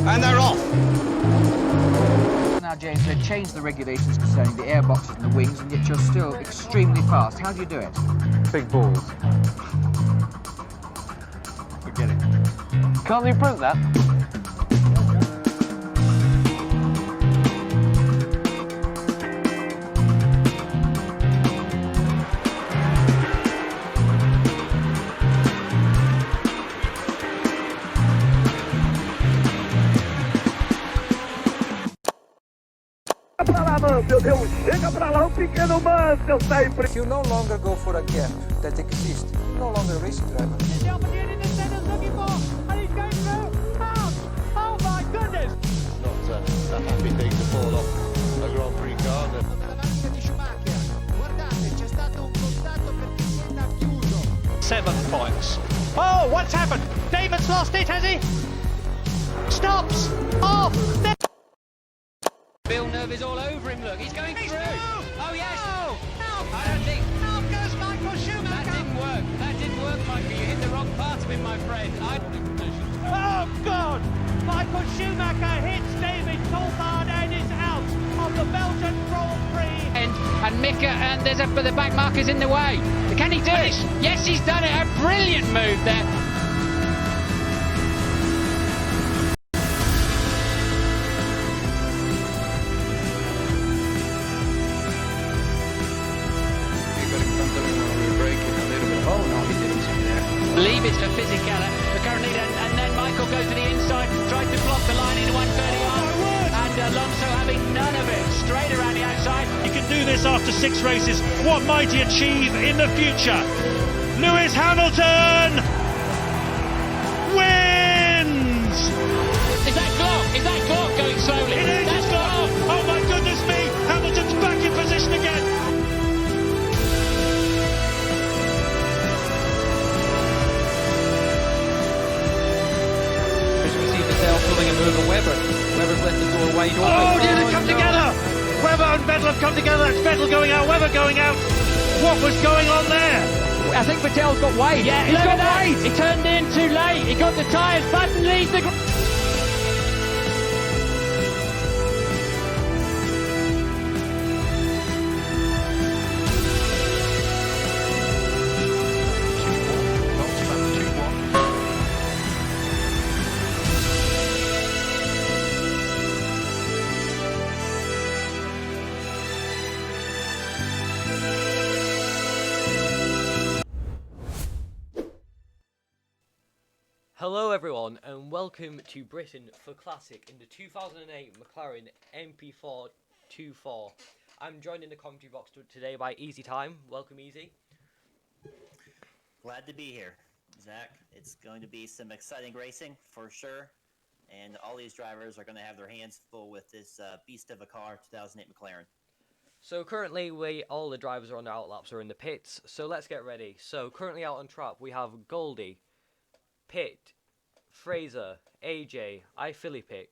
And they're off. Now, James, they've changed the regulations concerning the airboxes and the wings, and yet you're still extremely fast. How do you do it? Big balls. Forget it. Can't they print that? Meu Deus, chega pra lá o pequeno Mansell sempre. If you no longer go for a gap that exists, you're no longer a racing driver. The opportunity the centre's looking for, and he's going through. Oh my goodness! Not a happy thing to fall off a Grand Prix car. Davanti di Schumacher, guardate, c'è stato un contatto perché si era chiuso. 7 points. Oh, what's happened? Damon's lost it, has he? Stops! Oh! Villeneuve is all over him, look, he's going through! Oh yes! No! I don't think... Now goes Michael Schumacher! That didn't work, Michael, you hit the wrong part of him, my friend. Oh God! Michael Schumacher hits David Coulthard and is out of the Belgian Grand Prix. And Mika, and the back marker's in the way. Can he do it? Yes, he's done it, a brilliant move there. Believe it's for Fisichella, but currently and then Michael goes to the inside, tries to block the line in 130 on, and Alonso having none of it, straight around the outside. You can do this after 6 races. What might he achieve in the future? Lewis Hamilton wins! Is that Glock going slowly? It is, it's Glock! Oh my goodness me! Hamilton's back in position again! Pulling a move on Webber. Webber's left the door wide open. Oh, did it come together? Webber and Vettel have come together. It's Vettel going out, Webber going out. What was going on there? I think Vettel's got wide. Yeah, he's got wide. He turned in too late. He got the tyres. Button leaves the... Hello everyone and welcome to Britain for Classic in the 2008 McLaren MP4 24. I'm joined in the commentary box today by Easy Time. Welcome Easy. Glad to be here, Zach. It's going to be some exciting racing for sure, and all these drivers are going to have their hands full with this beast of a car, 2008 McLaren. So currently all the drivers are on their outlaps or in the pits, so let's get ready. So currently out on track we have Goldie, Pitt, Fraser, AJ, iFilippic,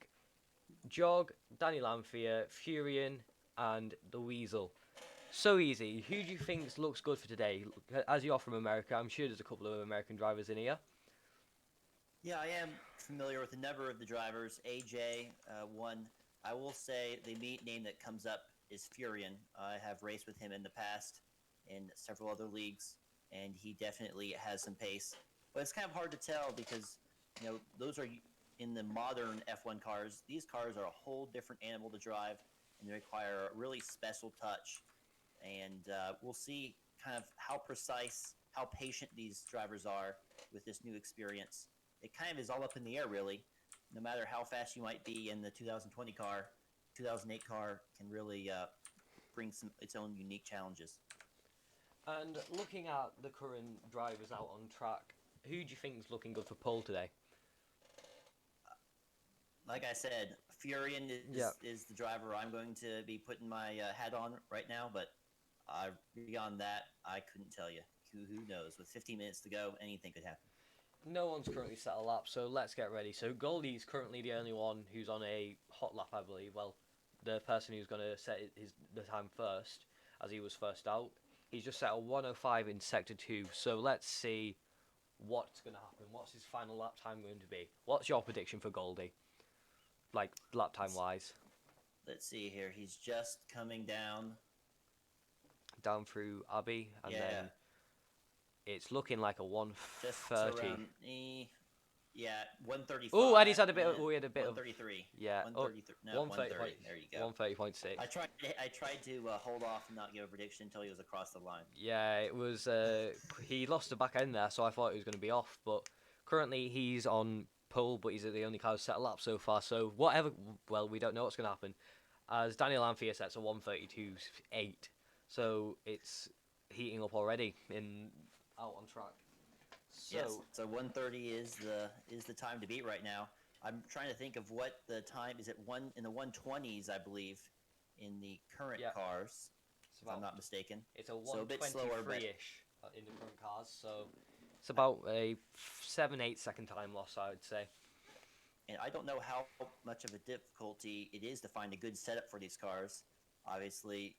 Jog, Danny Lanfear, Furion, and the Weasel. So easy. Who do you think looks good for today? As you're from America, I'm sure there's a couple of American drivers in here. Yeah, I am familiar with a number of the drivers. AJ, one. I will say the name that comes up is Furion. I have raced with him in the past in several other leagues, and he definitely has some pace. But it's kind of hard to tell because, you know, those are in the modern F1 cars. These cars are a whole different animal to drive, and they require a really special touch. And we'll see kind of how precise, how patient these drivers are with this new experience. It kind of is all up in the air, really. No matter how fast you might be in the 2020 car, 2008 car can really bring its own unique challenges. And looking at the current drivers out on track, who do you think is looking good for pole today? Like I said, Furion is the driver I'm going to be putting my hat on right now, but beyond that, I couldn't tell you. Who knows? With 15 minutes to go, anything could happen. No one's currently set a lap, so let's get ready. So Goldie's currently the only one who's on a hot lap, I believe. Well, the person who's going to set the time first, as he was first out. He's just set a 1:05 in Sector 2, so let's see what's going to happen. What's his final lap time going to be? What's your prediction for Goldie? Like, lap time-wise. Let's see here. He's just coming down. Down through Abbey, and Yeah. then it's looking like a Just 1:30. around, yeah, 1:35. Oh, and he's had a bit. We had a bit of. 1:33. Yeah. 1:33. No, 1:30. There you go. 1:30.6. I tried to hold off and not give a prediction until he was across the line. Yeah, it was. He lost the back end there, so I thought he was going to be off. But currently he's on pole, but he's the only car who's set a lap so far. So whatever. Well, we don't know what's going to happen. As Daniel Amphier sets a 1:32.8, so it's heating up already out on track. So, yes, so 1:30 is the time to beat right now. I'm trying to think of what the time is. It in the 1:20s, I believe, in the current cars. If I'm not mistaken. It's a so a bit slower, but 1:23-ish in the current cars. So it's about a 7-8 second time loss, I would say. And I don't know how much of a difficulty it is to find a good setup for these cars. Obviously,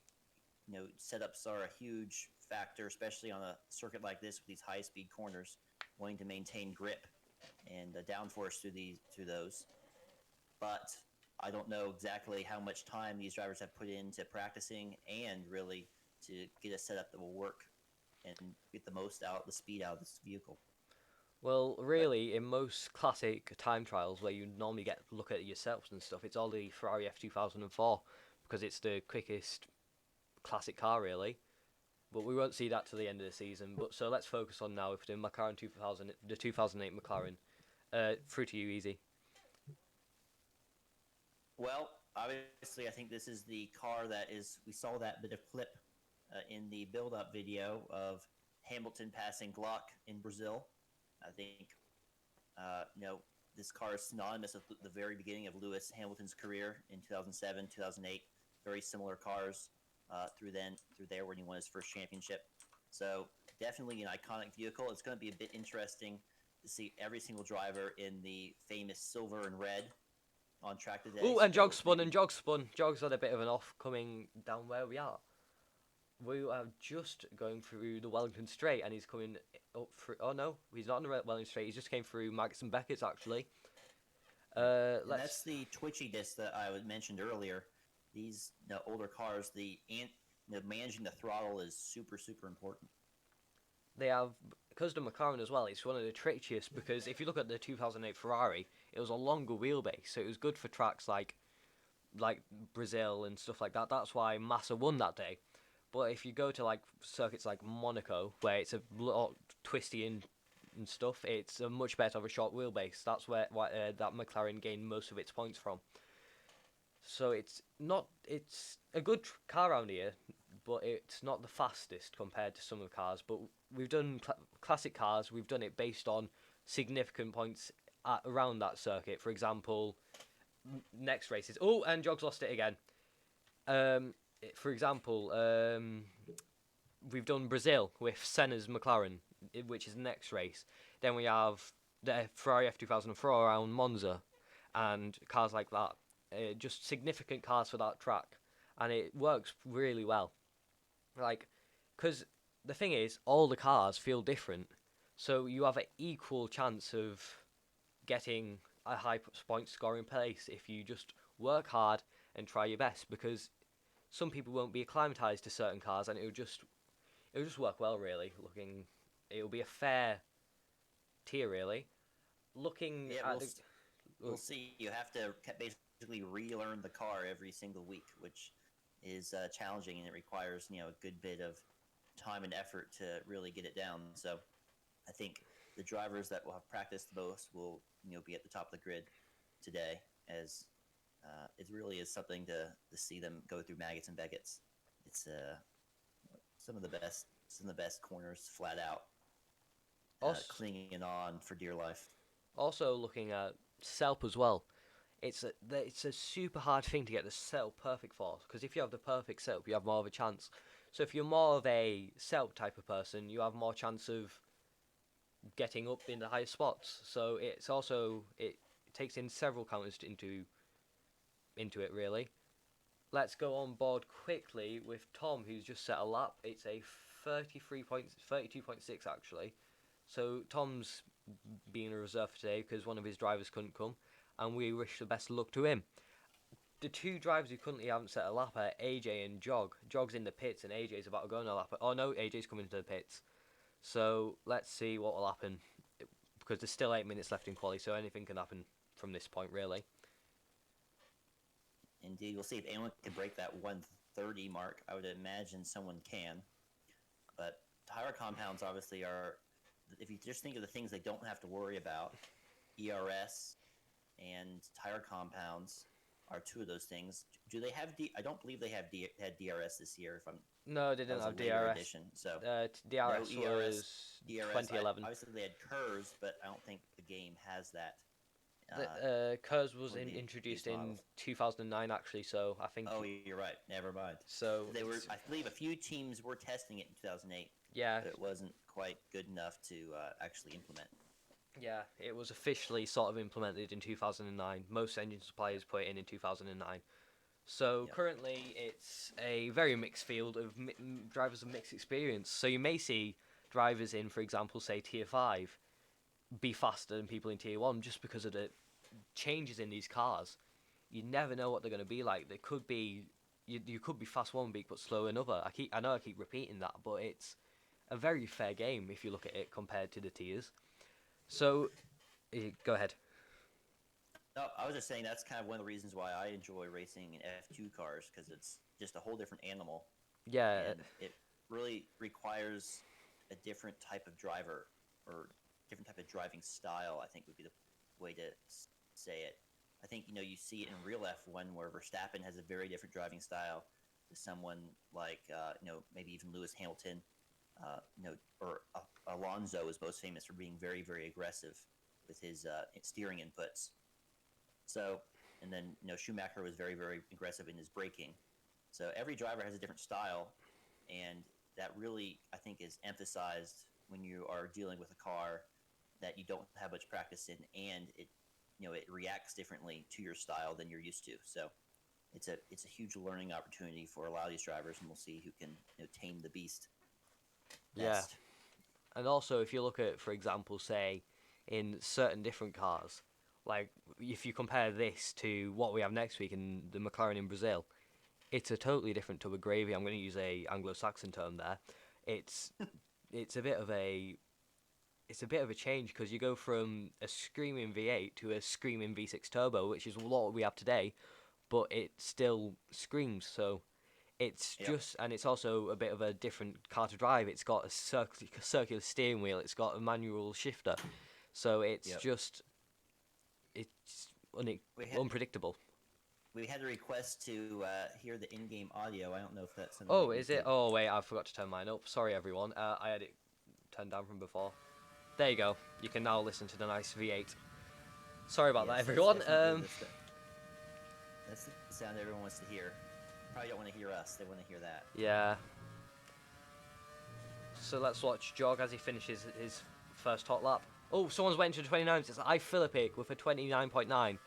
setups are a huge factor, especially on a circuit like this with these high-speed corners, wanting to maintain grip and downforce through those. But I don't know exactly how much time these drivers have put into practicing and really to get a setup that will work and get the speed out of this vehicle. Well, really, in most classic time trials where you normally look at it yourselves and stuff, it's all the Ferrari F2004 because it's the quickest classic car, really. But we won't see that till the end of the season. But so let's focus on now with the McLaren 2000, the 2008 McLaren. Through to you, Easy. Well, obviously, I think this is the car that we saw that bit of clip in the build-up video of Hamilton passing Glock in Brazil. I think, this car is synonymous with the very beginning of Lewis Hamilton's career in 2007, 2008. Very similar cars through there when he won his first championship. So definitely an iconic vehicle. It's going to be a bit interesting to see every single driver in the famous silver and red on track today. Oh, and Jog spun. Jog's had a bit of an off coming down where we are. We are just going through the Wellington Straight, and he's coming up through. Oh no, he's not on the Wellington Straight. He just came through Maggots and Beckett's actually. That's the twitchiness that I mentioned earlier. These older cars, managing the throttle is super, super important. They have, because the McLaren as well, it's one of the trickiest because if you look at the 2008 Ferrari, it was a longer wheelbase, so it was good for tracks like Brazil and stuff like that. That's why Massa won that day. But if you go to like circuits like Monaco, where it's a lot twisty and stuff, it's a much better of a short wheelbase. That's where that McLaren gained most of its points from. So it's a good car around here, but it's not the fastest compared to some of the cars. But we've done classic cars. We've done it based on significant points around that circuit. For example, next races. Oh, and Jog's lost it again. For example, we've done Brazil with Senna's McLaren, which is the next race. Then we have the Ferrari F2004 around Monza, and cars like that. Just significant cars for that track, and it works really well. Because the thing is, all the cars feel different, so you have an equal chance of getting a high point scoring place if you just work hard and try your best. Because some people won't be acclimatized to certain cars, and it'll just work well. Really, it'll be a fair tier. Really, looking at we'll see. You have to basically relearn the car every single week, which is challenging, and it requires a good bit of time and effort to really get it down. So I think the drivers that will have practiced the most will be at the top of the grid today, as it really is something to see them go through Maggots and Beckett's. It's some of the best corners flat out, clinging on for dear life. Also looking at SELP as well. It's a super hard thing to get the setup perfect for, because if you have the perfect setup, you have more of a chance. So if you're more of a setup type of person, you have more chance of getting up in the higher spots. So it takes in several counters into it really. Let's go on board quickly with Tom, who's just set a lap. It's a 32.6 actually. So Tom's being a reserve for today because one of his drivers couldn't come, and we wish the best of luck to him. The two drivers who currently haven't set a lap are AJ and Jog. Jog's in the pits and AJ's about to go on a lap. Oh no, AJ's coming to the pits. So let's see what will happen, because there's still 8 minutes left in quali, so anything can happen from this point, really. Indeed, we'll see if anyone can break that 130 mark. I would imagine someone can. But tire compounds obviously are, if you just think of the things they don't have to worry about, ERS and tire compounds are two of those things. Do they have I don't believe they have had DRS this year. If I'm No, they didn't have DRS. Edition, so DRS no ERS, was DRS, 2011. Obviously, they had KERS, but I don't think the game has that. KERS was introduced in 2009, actually. So I think. Oh, you're right. Never mind. So they were. I believe a few teams were testing it in 2008. Yeah. But it wasn't quite good enough to actually implement. Yeah, it was officially sort of implemented in 2009. Most engine suppliers put it in 2009. So currently it's a very mixed field of drivers of mixed experience. So you may see drivers in, for example, say Tier 5, be faster than people in Tier 1 just because of the changes in these cars. You never know what they're going to be like. They could be, you could be fast one week but slow another. I know I keep repeating that, but it's a very fair game if you look at it compared to the tiers. So, go ahead. No, I was just saying that's kind of one of the reasons why I enjoy racing in F2 cars, because it's just a whole different animal. Yeah. And it really requires a different type of driver, or different type of driving style, I think would be the way to say it. I think, you see it in real F1 where Verstappen has a very different driving style to someone like, maybe even Lewis Hamilton, or Alonso is most famous for being very, very aggressive with his steering inputs. So, and then, Schumacher was very, very aggressive in his braking. So every driver has a different style, and that really, I think, is emphasized when you are dealing with a car that you don't have much practice in, and it reacts differently to your style than you're used to. So it's a huge learning opportunity for a lot of these drivers, and we'll see who can tame the beast. Yeah. And also, if you look at, for example, say, in certain different cars, like if you compare this to what we have next week in the McLaren in Brazil, it's a totally different tub of gravy. I'm going to use a Anglo-Saxon term there. It's a bit of a change, because you go from a screaming V8 to a screaming V6 turbo, which is what we have today, but it still screams. So it's just, and it's also a bit of a different car to drive. It's got a circular steering wheel. It's got a manual shifter. So it's just, it's unpredictable. We had a request to hear the in-game audio. I don't know if that's something. Oh, is it? Oh, wait, I forgot to turn mine up. Sorry, everyone. I had it turned down from before. There you go. You can now listen to the nice V8. Sorry about that, everyone. That's the sound everyone wants to hear. Probably don't want to hear us. They want to hear that. Yeah. So let's watch Jog as he finishes his first hot lap. Oh, someone's waiting to the 29s. It's iPhilippic with a 29.9.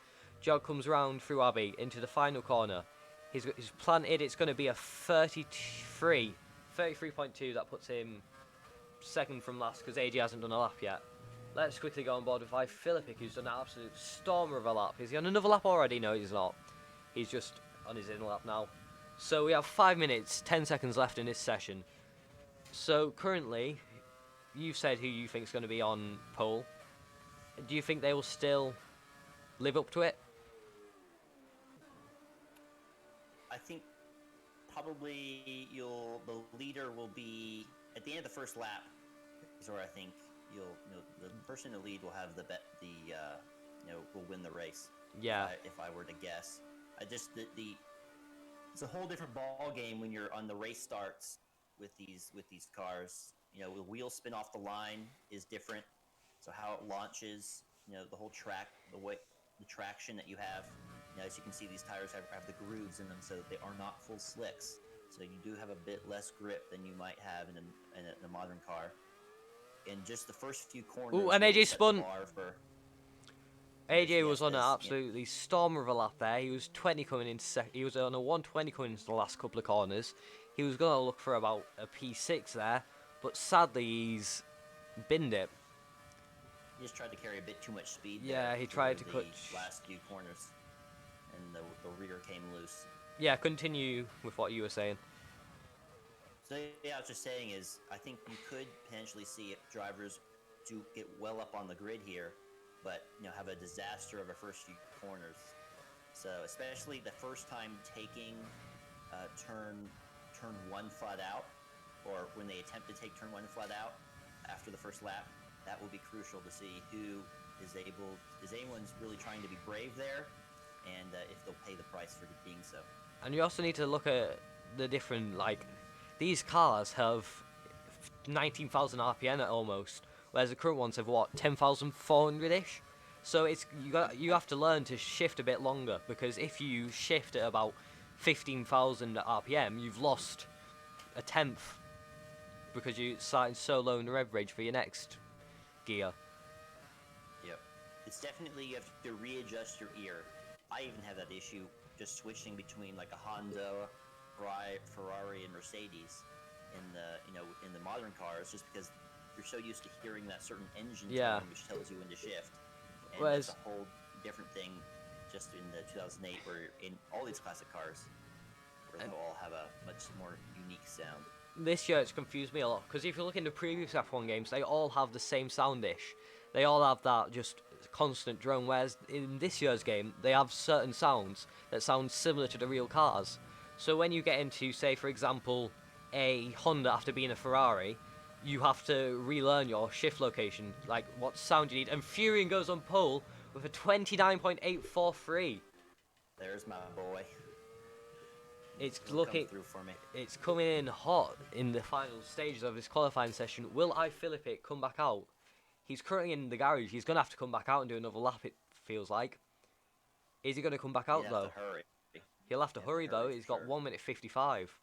Jog comes round through Abbey into the final corner. He's planted. It's going to be a 33.2. That puts him second from last, because AJ hasn't done a lap yet. Let's quickly go on board with iPhilippic, who's done an absolute stormer of a lap. Is he on another lap already? No, he's not. He's just on his in lap now. So we have 5 minutes, 10 seconds left in this session. So currently, you've said who you think is going to be on pole. Do you think they will still live up to it? I think probably the leader will be at the end of the first lap. Is where I think the person in the lead will have will win the race. Yeah. If I were to guess, it's a whole different ball game when you're on the race starts with these cars. The wheel spin off the line is different. So how it launches, the whole track, the traction that you have. As you can see, these tires have the grooves in them, so that they are not full slicks. So you do have a bit less grip than you might have in a modern car. And just the first few corners. Ooh, and AJ spun. AJ was on an absolutely stormer of a lap there. He was 20 coming into he was on a 120 coming into the last couple of corners. He was going to look for about a P6 there, but sadly he's binned it. He just tried to carry a bit too much speed. Yeah, there he through tried to the cut. last few corners, and the rear came loose. Yeah, continue with what you were saying. So yeah, I was just saying is I think you could potentially see if drivers do get well up on the grid here, but have a disaster of a first few corners. So especially the first time taking turn one flat out, or when they attempt to take turn one flat out after the first lap, that will be crucial to see who is able. Is anyone's really trying to be brave there, and if they'll pay the price for being so. And you also need to look at the different, like, these cars have 19,000 RPM at almost, whereas the current ones have what, 10,400-ish. So you have to learn to shift a bit longer, because if you shift at about 15,000 RPM, you've lost a tenth because you started so low in the rev range for your next gear. Yep, it's definitely you have to readjust your ear. I even have that issue just switching between like a Honda, Ferrari, and Mercedes in the modern cars, just because you're so used to hearing that certain engine tone which tells you when to shift. And it's a whole different thing just in the 2008, where in all these classic cars, where they'll all have a much more unique sound. This year it's confused me a lot, because if you look in the previous F1 games, they all have the same sound-ish. They all have that just constant drone, whereas in this year's game, they have certain sounds that sound similar to the real cars. So when you get into, say, for example, a Honda after being a Ferrari, you have to relearn your shift location, like what sound you need. And Furion goes on pole with a 29.843. There's my boy. It's He'll looking come through for me. It's coming in hot in the final stages of this qualifying session. Will iPhilippic come back out? He's currently in the garage. He's gonna have to come back out and do another lap, it feels like. Is he gonna come back out though? He'll have to hurry. He'll have to hurry though. He's got 1 minute 55.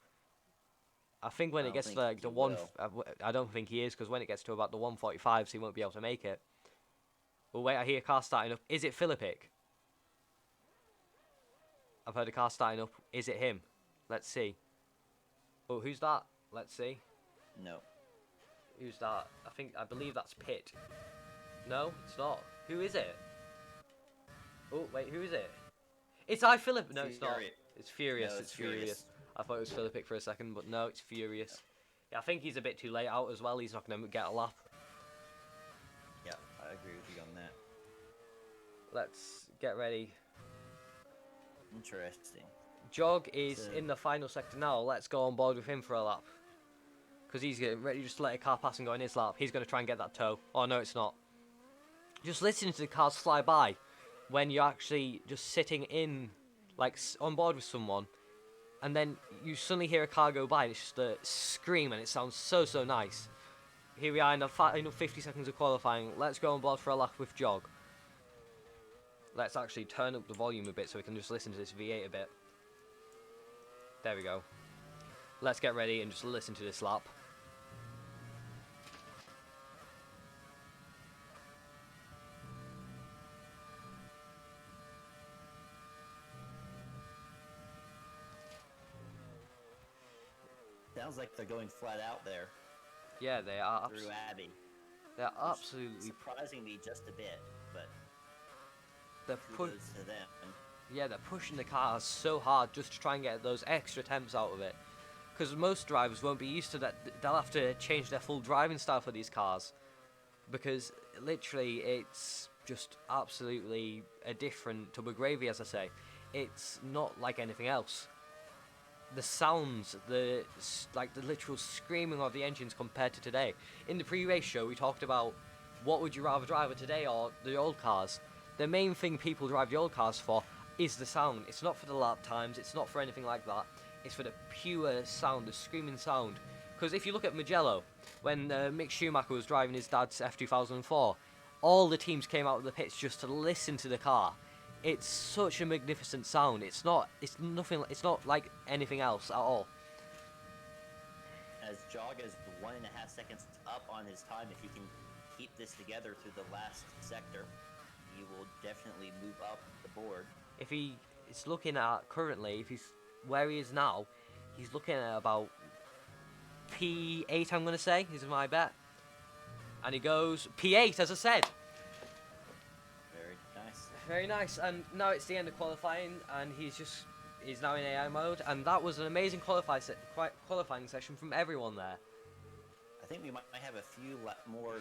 I think when it gets to like the I don't think he is, because when it gets to about the 1:45, he won't be able to make it. Well, wait, I hear a car starting up. Is it Philippic? I've heard a car starting up. Is it him? Let's see. Oh, who's that? Let's see. No. Who's that? I believe that's Pitt. No, it's not. Who is it? Oh, wait, who is it? It's iPhilip. No, it's not. It's Furious. No, it's Furious. I thought it was Philippic for a second, but no, it's Furious. Yeah, I think he's a bit too late out as well. He's not going to get a lap. Yeah, I agree with you on that. Let's get ready. Interesting. Jog is in the final sector now. Let's go on board with him for a lap. Because he's getting ready just to let a car pass and go in his lap. He's going to try and get that toe. Oh, no, it's not. Just listening to the cars fly by when you're actually just sitting in, like, on board with someone, and then you suddenly hear a car go by and it's just a scream and it sounds so, so nice. Here we are in the final 50 seconds of qualifying. Let's go on board for a lap with Jog. Let's actually turn up the volume a bit so we can just listen to this V8 a bit. There we go. Let's get ready and just listen to this lap. Sounds like they're going flat out there. Yeah, they are. Through Abbey. They're absolutely surprising me just a bit, but they're kudos to them. Yeah, they're pushing the cars so hard just to try and get those extra temps out of it. Because most drivers won't be used to that. They'll have to change their full driving style for these cars. Because literally, it's just absolutely a different tub of gravy, as I say. It's not like anything else. The sounds, the literal screaming of the engines compared to today. In the pre-race show, we talked about what would you rather drive today or the old cars. The main thing people drive the old cars for is the sound. It's not for the lap times, it's not for anything like that. It's for the pure sound, the screaming sound. Because if you look at Mugello, when Mick Schumacher was driving his dad's F2004, all the teams came out of the pits just to listen to the car. It's such a magnificent sound. It's not like anything else at all. As Jog is 1.5 seconds up on his time, if he can keep this together through the last sector, he will definitely move up the board. If he is looking at currently, if he's where he is now, he's looking at about P8, I'm going to say, is my bet. And he goes P8, as I said. very nice. And now it's the end of qualifying, and he's now in AI mode, and that was an amazing qualifying session from everyone there. I think we might have a few more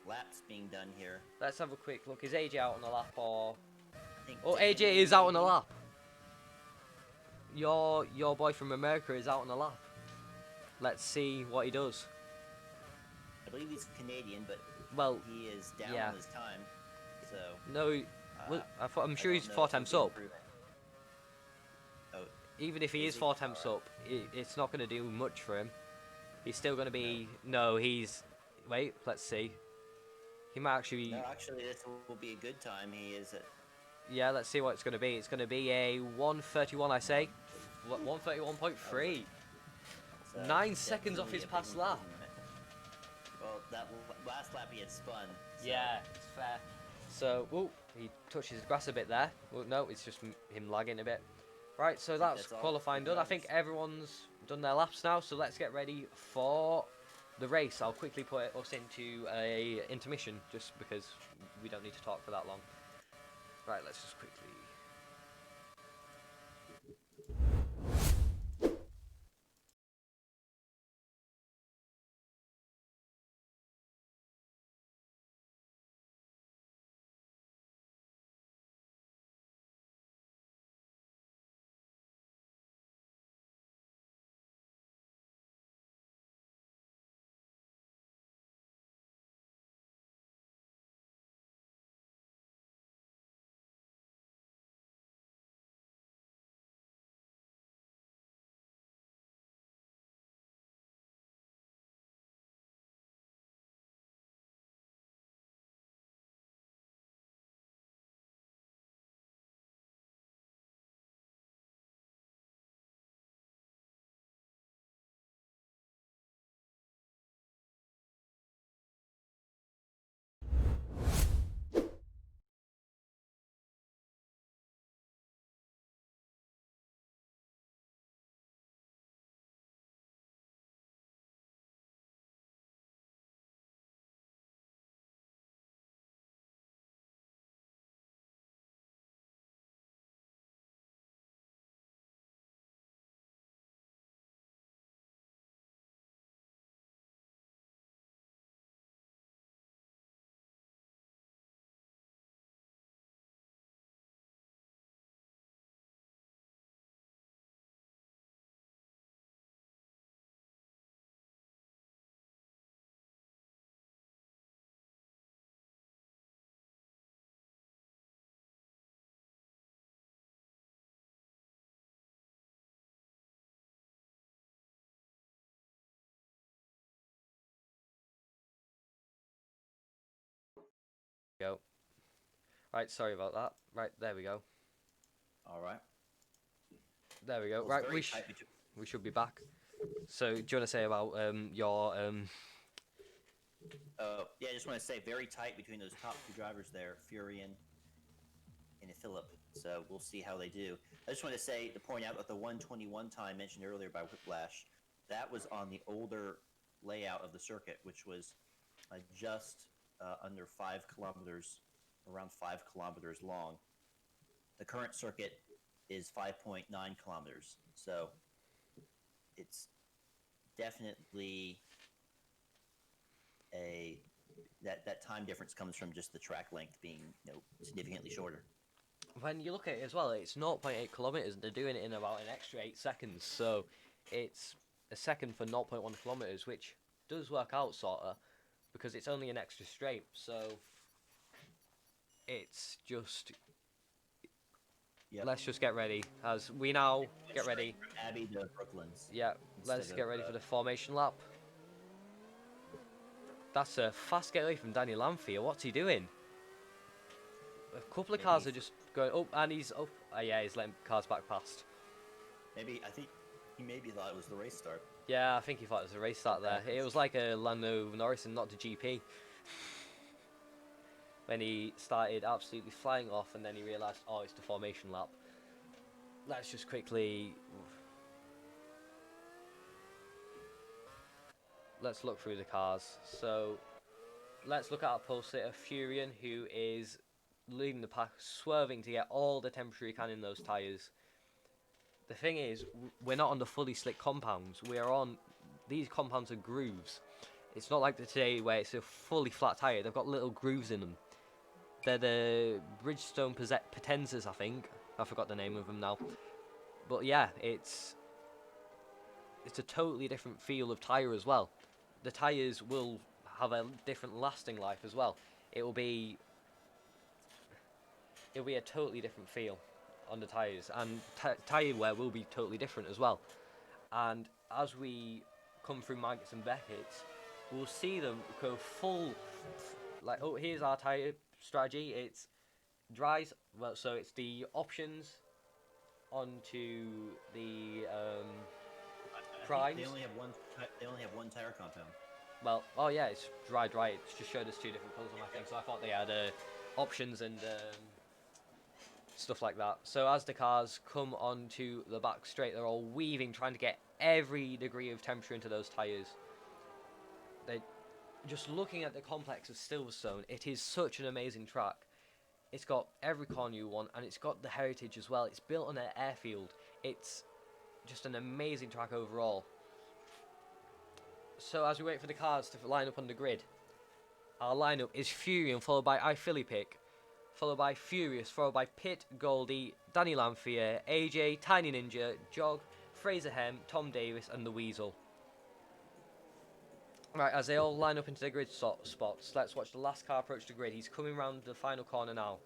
laps being done here. Let's have a quick look. Is AJ out on the lap, or? I think Oh, AJ is out on the lap. Your boy from America is out on the lap. Let's see what he does. I believe he's Canadian, but well, he is down yeah. on his time. So no, I'm sure he's 4 times up. Oh, even if he is 4 times up, it's not going to do much for him. He's still going to be. No, he's. Wait, let's see. He might actually. No, actually, this will be a good time. He is at. Yeah, let's see what it's going to be. It's going to be a 1:31, I say. 1:31.3. 9 seconds off his past lap. Well, that last lap he had spun. So. Yeah, it's fair. So, oh, he touched his grass a bit there. Well, no, it's just him lagging a bit. Right, so that's qualifying done. I think everyone's done their laps now, so let's get ready for the race. I'll quickly put us into a intermission, just because we don't need to talk for that long. Right, let's just quickly... Go. Right, sorry about that. Right, there we go. All right. There we go. Right, we should be back. So, do you want to say about your yeah, I just want to say very tight between those top two drivers there, Furion and Philip. So we'll see how they do. I just want to say to point out that the 1:21 time mentioned earlier by Whiplash, that was on the older layout of the circuit, which was just under 5 kilometers, around 5 kilometers long. The current circuit is 5.9 kilometers, so it's definitely that time difference comes from just the track length being significantly shorter. When you look at it as well, it's 0.8 kilometers. They're doing it in about an extra 8 seconds, so it's a second for 0.1 kilometers, which does work out sorta, because it's only an extra straight. So it's just let's just get ready as we now get ready. Abbey to Brooklands. Yeah, let's get ready for the formation lap. That's a fast get away from Daniel Lamphere. What's he doing? A couple of cars are just going up, and he's up. Yeah, he's letting cars back past. I think he maybe thought it was the race start. Yeah, I think he thought it was a race start there. It was like a Lando Norris and not the GP. When he started absolutely flying off, and then he realised, oh, it's the formation lap. Let's just quickly... Let's look through the cars. So, let's look at our pole sitter, Furion, who is leading the pack, swerving to get all the temperature he can in those tyres. The thing is, we're not on the fully slick compounds. We are on, these compounds are grooves. It's not like today where it's a fully flat tyre. They've got little grooves in them. They're the Bridgestone Potenzas, I think. I forgot the name of them now. But yeah, it's a totally different feel of tyre as well. The tyres will have a different lasting life as well. It'll be a totally different feel on the tyres, and tyre wear will be totally different as well. And as we come through Maggots and Beckett's, we'll see them go full, like, oh, here's our tyre strategy. It's dries, well, so it's the options onto the primes. They only have one. They only have one tire compound. Well, oh yeah, it's dry. It just showed us two different colours on my thing, so I thought they had options and stuff like that. So as the cars come onto the back straight, they're all weaving, trying to get every degree of temperature into those tyres. They just looking at the complex of Silverstone, it is such an amazing track. It's got every corner you want, and it's got the heritage as well. It's built on an airfield. It's just an amazing track overall. So as we wait for the cars to line up on the grid, our lineup is Furion, followed by iFilippic, followed by Furious, followed by Pitt, Goldie, Danny Lamphere, AJ, Tiny Ninja, Jog, Fraser Hem, Tom Davis, and the Weasel. Right, as they all line up into their grid spots, let's watch the last car approach the grid. He's coming round the final corner now.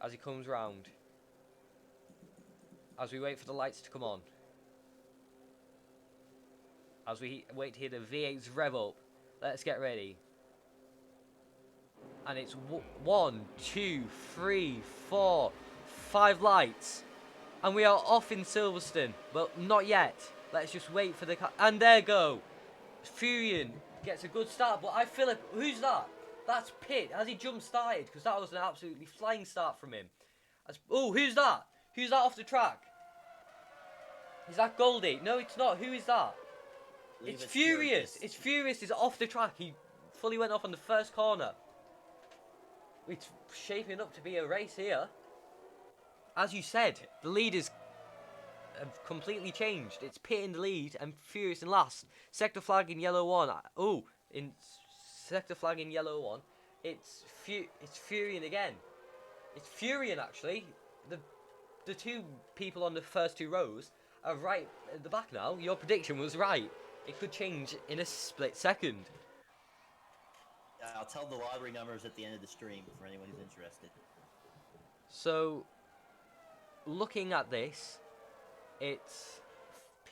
As he comes round, as we wait for the lights to come on, as we wait to hear the V8s rev up, let's get ready. And it's 1, 2, 3, 4, 5 lights. And we are off in Silverstone, but not yet. Let's just wait for the car. And there go. Furion gets a good start, but who's that? That's Pitt. Has he jump started? Because that was an absolutely flying start from him. Oh, who's that? Who's that off the track? Is that Goldie? No, it's not. Who is that? It's Furious. It's Furious is off the track. He fully went off on the first corner. It's shaping up to be a race here. As you said, the leaders have completely changed. It's Pitt in the lead and Furious in last. Sector flag in yellow 1. Oh, in sector flag in yellow 1. It's Furion again. It's Furion actually. The two people on the first two rows are right at the back now. Your prediction was right. It could change in a split second. I'll tell the lottery numbers at the end of the stream for anyone who's interested. So, looking at this, it's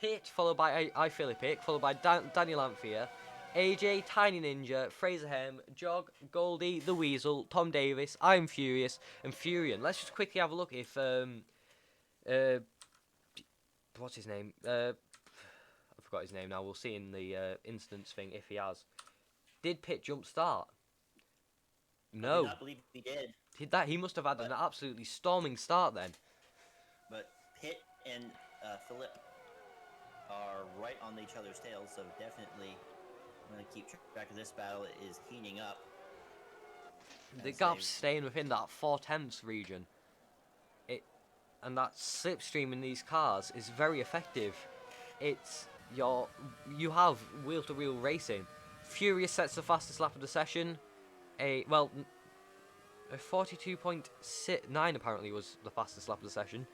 Pitt followed by iFilippic, followed by Danny Lamphere, AJ, Tiny Ninja, Fraser Hem, Jog, Goldie, The Weasel, Tom Davis, I'm Furious, and Furion. Let's just quickly have a look if what's his name? I forgot his name now. We'll see in the instance thing if he has. Did Pitt jump start? No. I do not believe he did. He must have had an absolutely storming start then. But Pitt and Philip are right on each other's tails, so definitely I'm going to keep track of this battle. It is heating up. The gap's staying within that 4/10 region. And that slipstream in these cars is very effective. You have wheel-to-wheel racing. Furious sets the fastest lap of the session. A 42.9 apparently was the fastest lap of the session.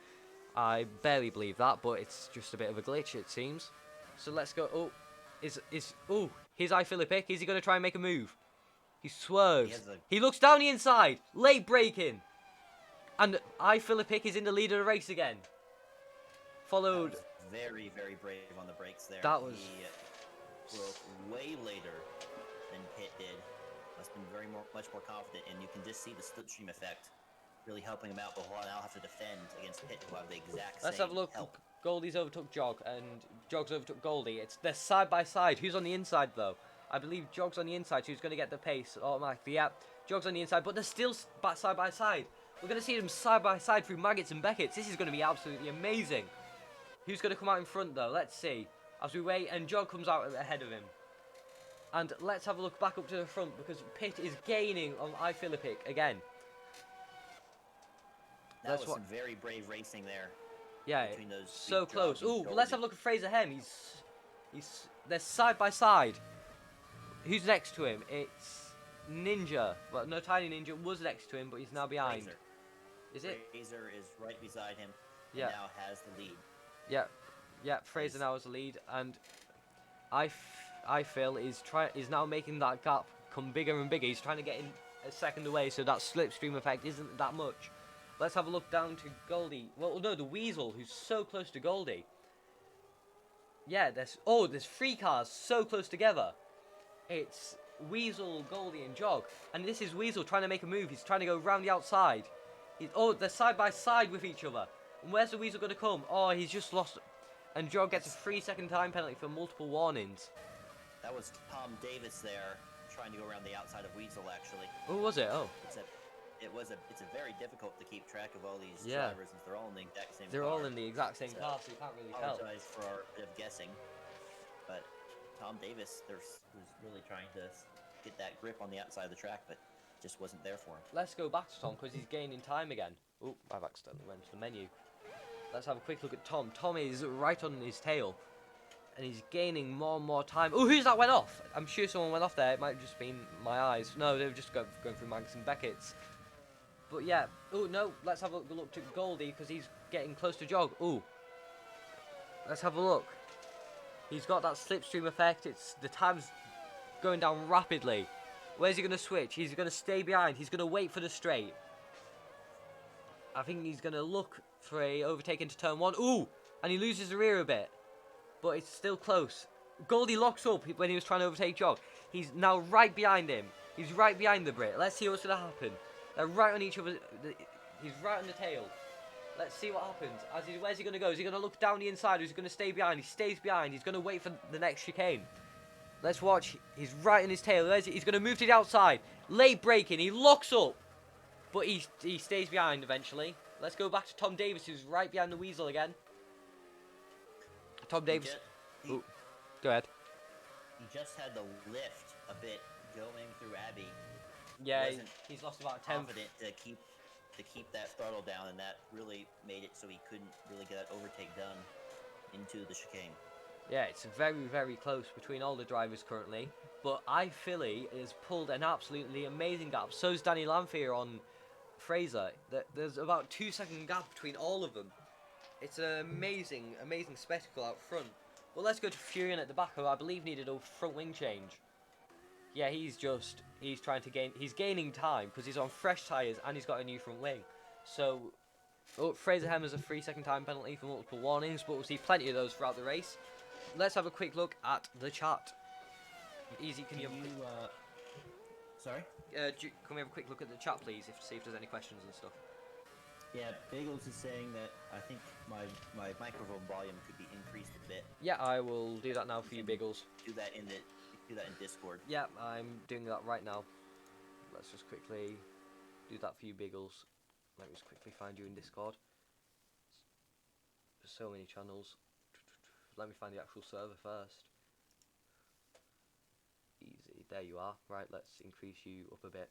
I barely believe that, but it's just a bit of a glitch, it seems. So let's go. Oh, here's iFilippic. Is he going to try and make a move? He swerves. He looks down the inside. Late braking. And iFilippic is in the lead of the race again. Followed. That was very, very brave on the brakes there. That was. He broke way later than Pitt did. Must have been much more confident, and you can just see the slipstream effect really helping him out. But he'll now have to defend against Pitt, who have the exact same. Let's have a look. Help. Goldie's overtook Jog, and Jog's overtook Goldie. They're side by side. Who's on the inside though? I believe Jog's on the inside. Who's going to get the pace automatically? Yeah, Jog's on the inside, but they're still side by side. We're going to see them side by side through Maggots and Beckett's. This is going to be absolutely amazing. Who's going to come out in front though? Let's see. As we wait, and Jog comes out ahead of him. And let's have a look back up to the front, because Pitt is gaining on iFilippic again. That Let's was wa- some very brave racing there. Yeah, between those so Big close. Jog and Ooh, Goldie. let's have a look at Fraser Hem. They're side by side. Who's next to him? It's Ninja. Well, no, Tiny Ninja was next to him, but he's now behind. Fraser. Is it? Fraser is right beside him. Yeah. And now has the lead. Yeah. Fraser now has the lead, and I feel is now making that gap come bigger and bigger. He's trying to get in a second away, so that slipstream effect isn't that much. Let's have a look down to Goldie. Well, no, the Weasel, who's so close to Goldie. Yeah, there's 3 cars so close together. It's Weasel, Goldie, and Jog. And this is Weasel trying to make a move. He's trying to go round the outside. They're side by side with each other. And where's the Weasel going to come? Oh, he's just lost. And Jog gets a 3-second time penalty for multiple warnings. That was Tom Davis there, trying to go around the outside of Weasel, actually. Oh, was it? Oh. It's a very difficult to keep track of all these Yeah. drivers since they're all in the exact same They're car. all in the exact same car, so you can't really tell. Apologize for our bit of guessing, but Tom Davis was really trying to get that grip on the outside of the track, but just wasn't there for him. Let's go back to Tom because he's gaining time again. Oh, I've accidentally went to the menu. Let's have a quick look at Tom. Tom is right on his tail, and he's gaining more and more time. Oh, who's that went off? I'm sure someone went off there. It might have just been my eyes. No, they were just going through Magnus and Beckett's. But yeah. Oh no, let's have a look to Goldie because he's getting close to Jog. Oh, let's have a look. He's got that slipstream effect. The time's going down rapidly. Where's he going to switch? He's going to stay behind. He's going to wait for the straight. I think he's going to look for a overtake into turn 1. Ooh, and he loses the rear a bit. But it's still close. Goldie locks up when he was trying to overtake Jog. He's now right behind him. He's right behind the Brit. Let's see what's going to happen. They're right on each other. He's right on the tail. Let's see what happens. Where's he going to go? Is he going to look down the inside or is he going to stay behind? He stays behind. He's going to wait for the next chicane. Let's watch. He's right in his tail. He's going to move to the outside. Late braking. He locks up. But he stays behind eventually. Let's go back to Tom Davis, who's right behind the Weasel again. Tom Davis. Ooh, go ahead. He just had the lift a bit going through Abbey. Yeah, he's lost about 10. Confident to keep that throttle down, and that really made it so he couldn't really get that overtake done into the chicane. Yeah, it's very, very close between all the drivers currently. But iPhilly has pulled an absolutely amazing gap. So's Danny Lamphere on Fraser. There's about 2-second gap between all of them. It's an amazing, amazing spectacle out front. Well, let's go to Furion at the back, who I believe needed a front wing change. Yeah, he's trying to he's gaining time because he's on fresh tyres and he's got a new front wing. So, Fraser Hem has a 3-second time penalty for multiple warnings, but we'll see plenty of those throughout the race. Let's have a quick look at the chat. Easy, can you Sorry? Can we have a quick look at the chat, please, see if there's any questions and stuff? Yeah, Bagels is saying that I think my microphone volume could be increased a bit. Yeah, I will do that now for you, Biggles. Do that in Discord. Yeah, I'm doing that right now. Let's just quickly do that for you, Biggles. Let me just quickly find you in Discord. There's so many channels. Let me find the actual server first. Easy, there you are. Right, let's increase you up a bit.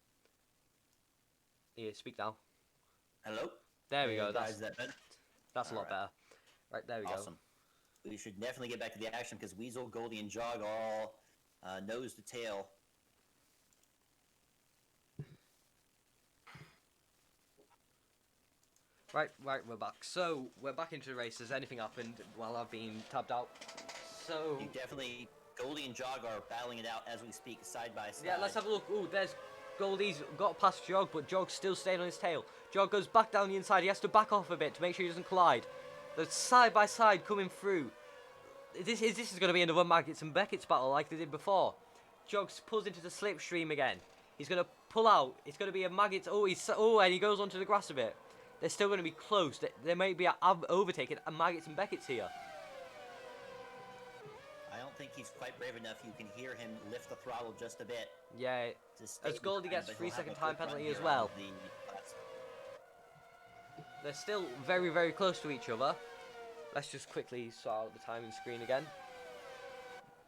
Here, speak now. Hello? There we go. That's a lot better. Right, there we go. Awesome. We should definitely get back to the action because Weasel, Goldie, and Jog are all nose to tail. Right, we're back. So, we're back into the race. Has anything happened while I've been tabbed out? So... Goldie and Jog are battling it out as we speak, side by side. Yeah, let's have a look. Ooh, there's Goldie's got past Jog, but Jog's still staying on his tail. Jog goes back down the inside. He has to back off a bit to make sure he doesn't collide. They're side by side coming through. This is going to be another Maggots and Beckett's battle like they did before. Jog pulls into the slipstream again. He's going to pull out. It's going to be a Maggots. And he goes onto the grass a bit. They're still going to be close. There may be overtaking a Maggots and Beckett's here. I don't think he's quite brave enough. You can hear him lift the throttle just a bit. Yeah, as Goldie gets 3-second time penalty as well. They're still very, very close to each other. Let's just quickly sort out the timing screen again,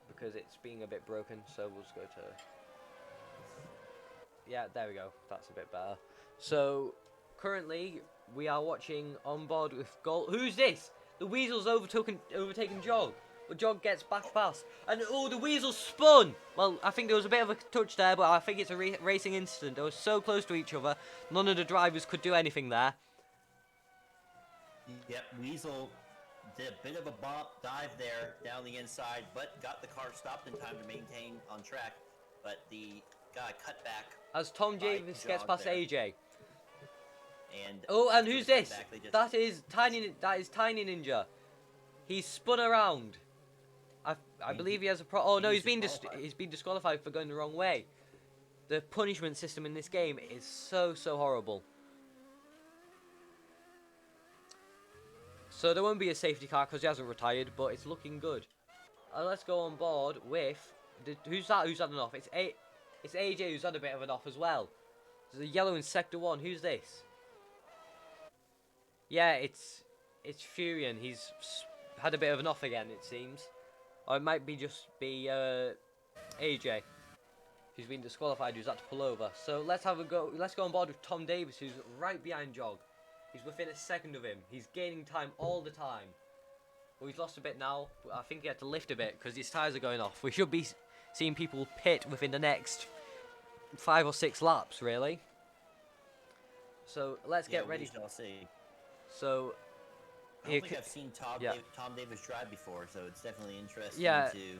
because it's being a bit broken, so we'll just go to... Yeah, there we go. That's a bit better. So, currently, we are watching on board with Gold. Who's this? The Weasel's overtaken Jog. But Jog gets back past. And oh, the Weasel spun! Well, I think there was a bit of a touch there, but I think it's a racing incident. They were so close to each other, none of the drivers could do anything there. Yep, Weasel did a bit of a bump dive there down the inside, but got the car stopped in time to maintain on track. But the guy cut back. As Tom Davis gets past there. AJ. And oh, and who's this? Back, That is Tiny Ninja. He's spun around. I believe he has a oh no, he's been disqualified for going the wrong way. The punishment system in this game is so horrible. So there won't be a safety car because he hasn't retired, but it's looking good. Let's go on board with who's that? Who's had an off? It's AJ who's had a bit of an off as well. There's a yellow in sector 1. Who's this? Yeah, it's Furion. He's had a bit of an off again, it seems. Or it might be AJ, who's been disqualified, who's had to pull over. So let's have a go. Let's go on board with Tom Davis, who's right behind Jog. He's within a second of him. He's gaining time all the time. Well, he's lost a bit now. But I think he had to lift a bit because his tyres are going off. We should be seeing people pit within the next 5 or 6 laps, really. So let's get ready. We shall see. So. I don't think I've seen Tom Davis drive before, so it's definitely interesting to see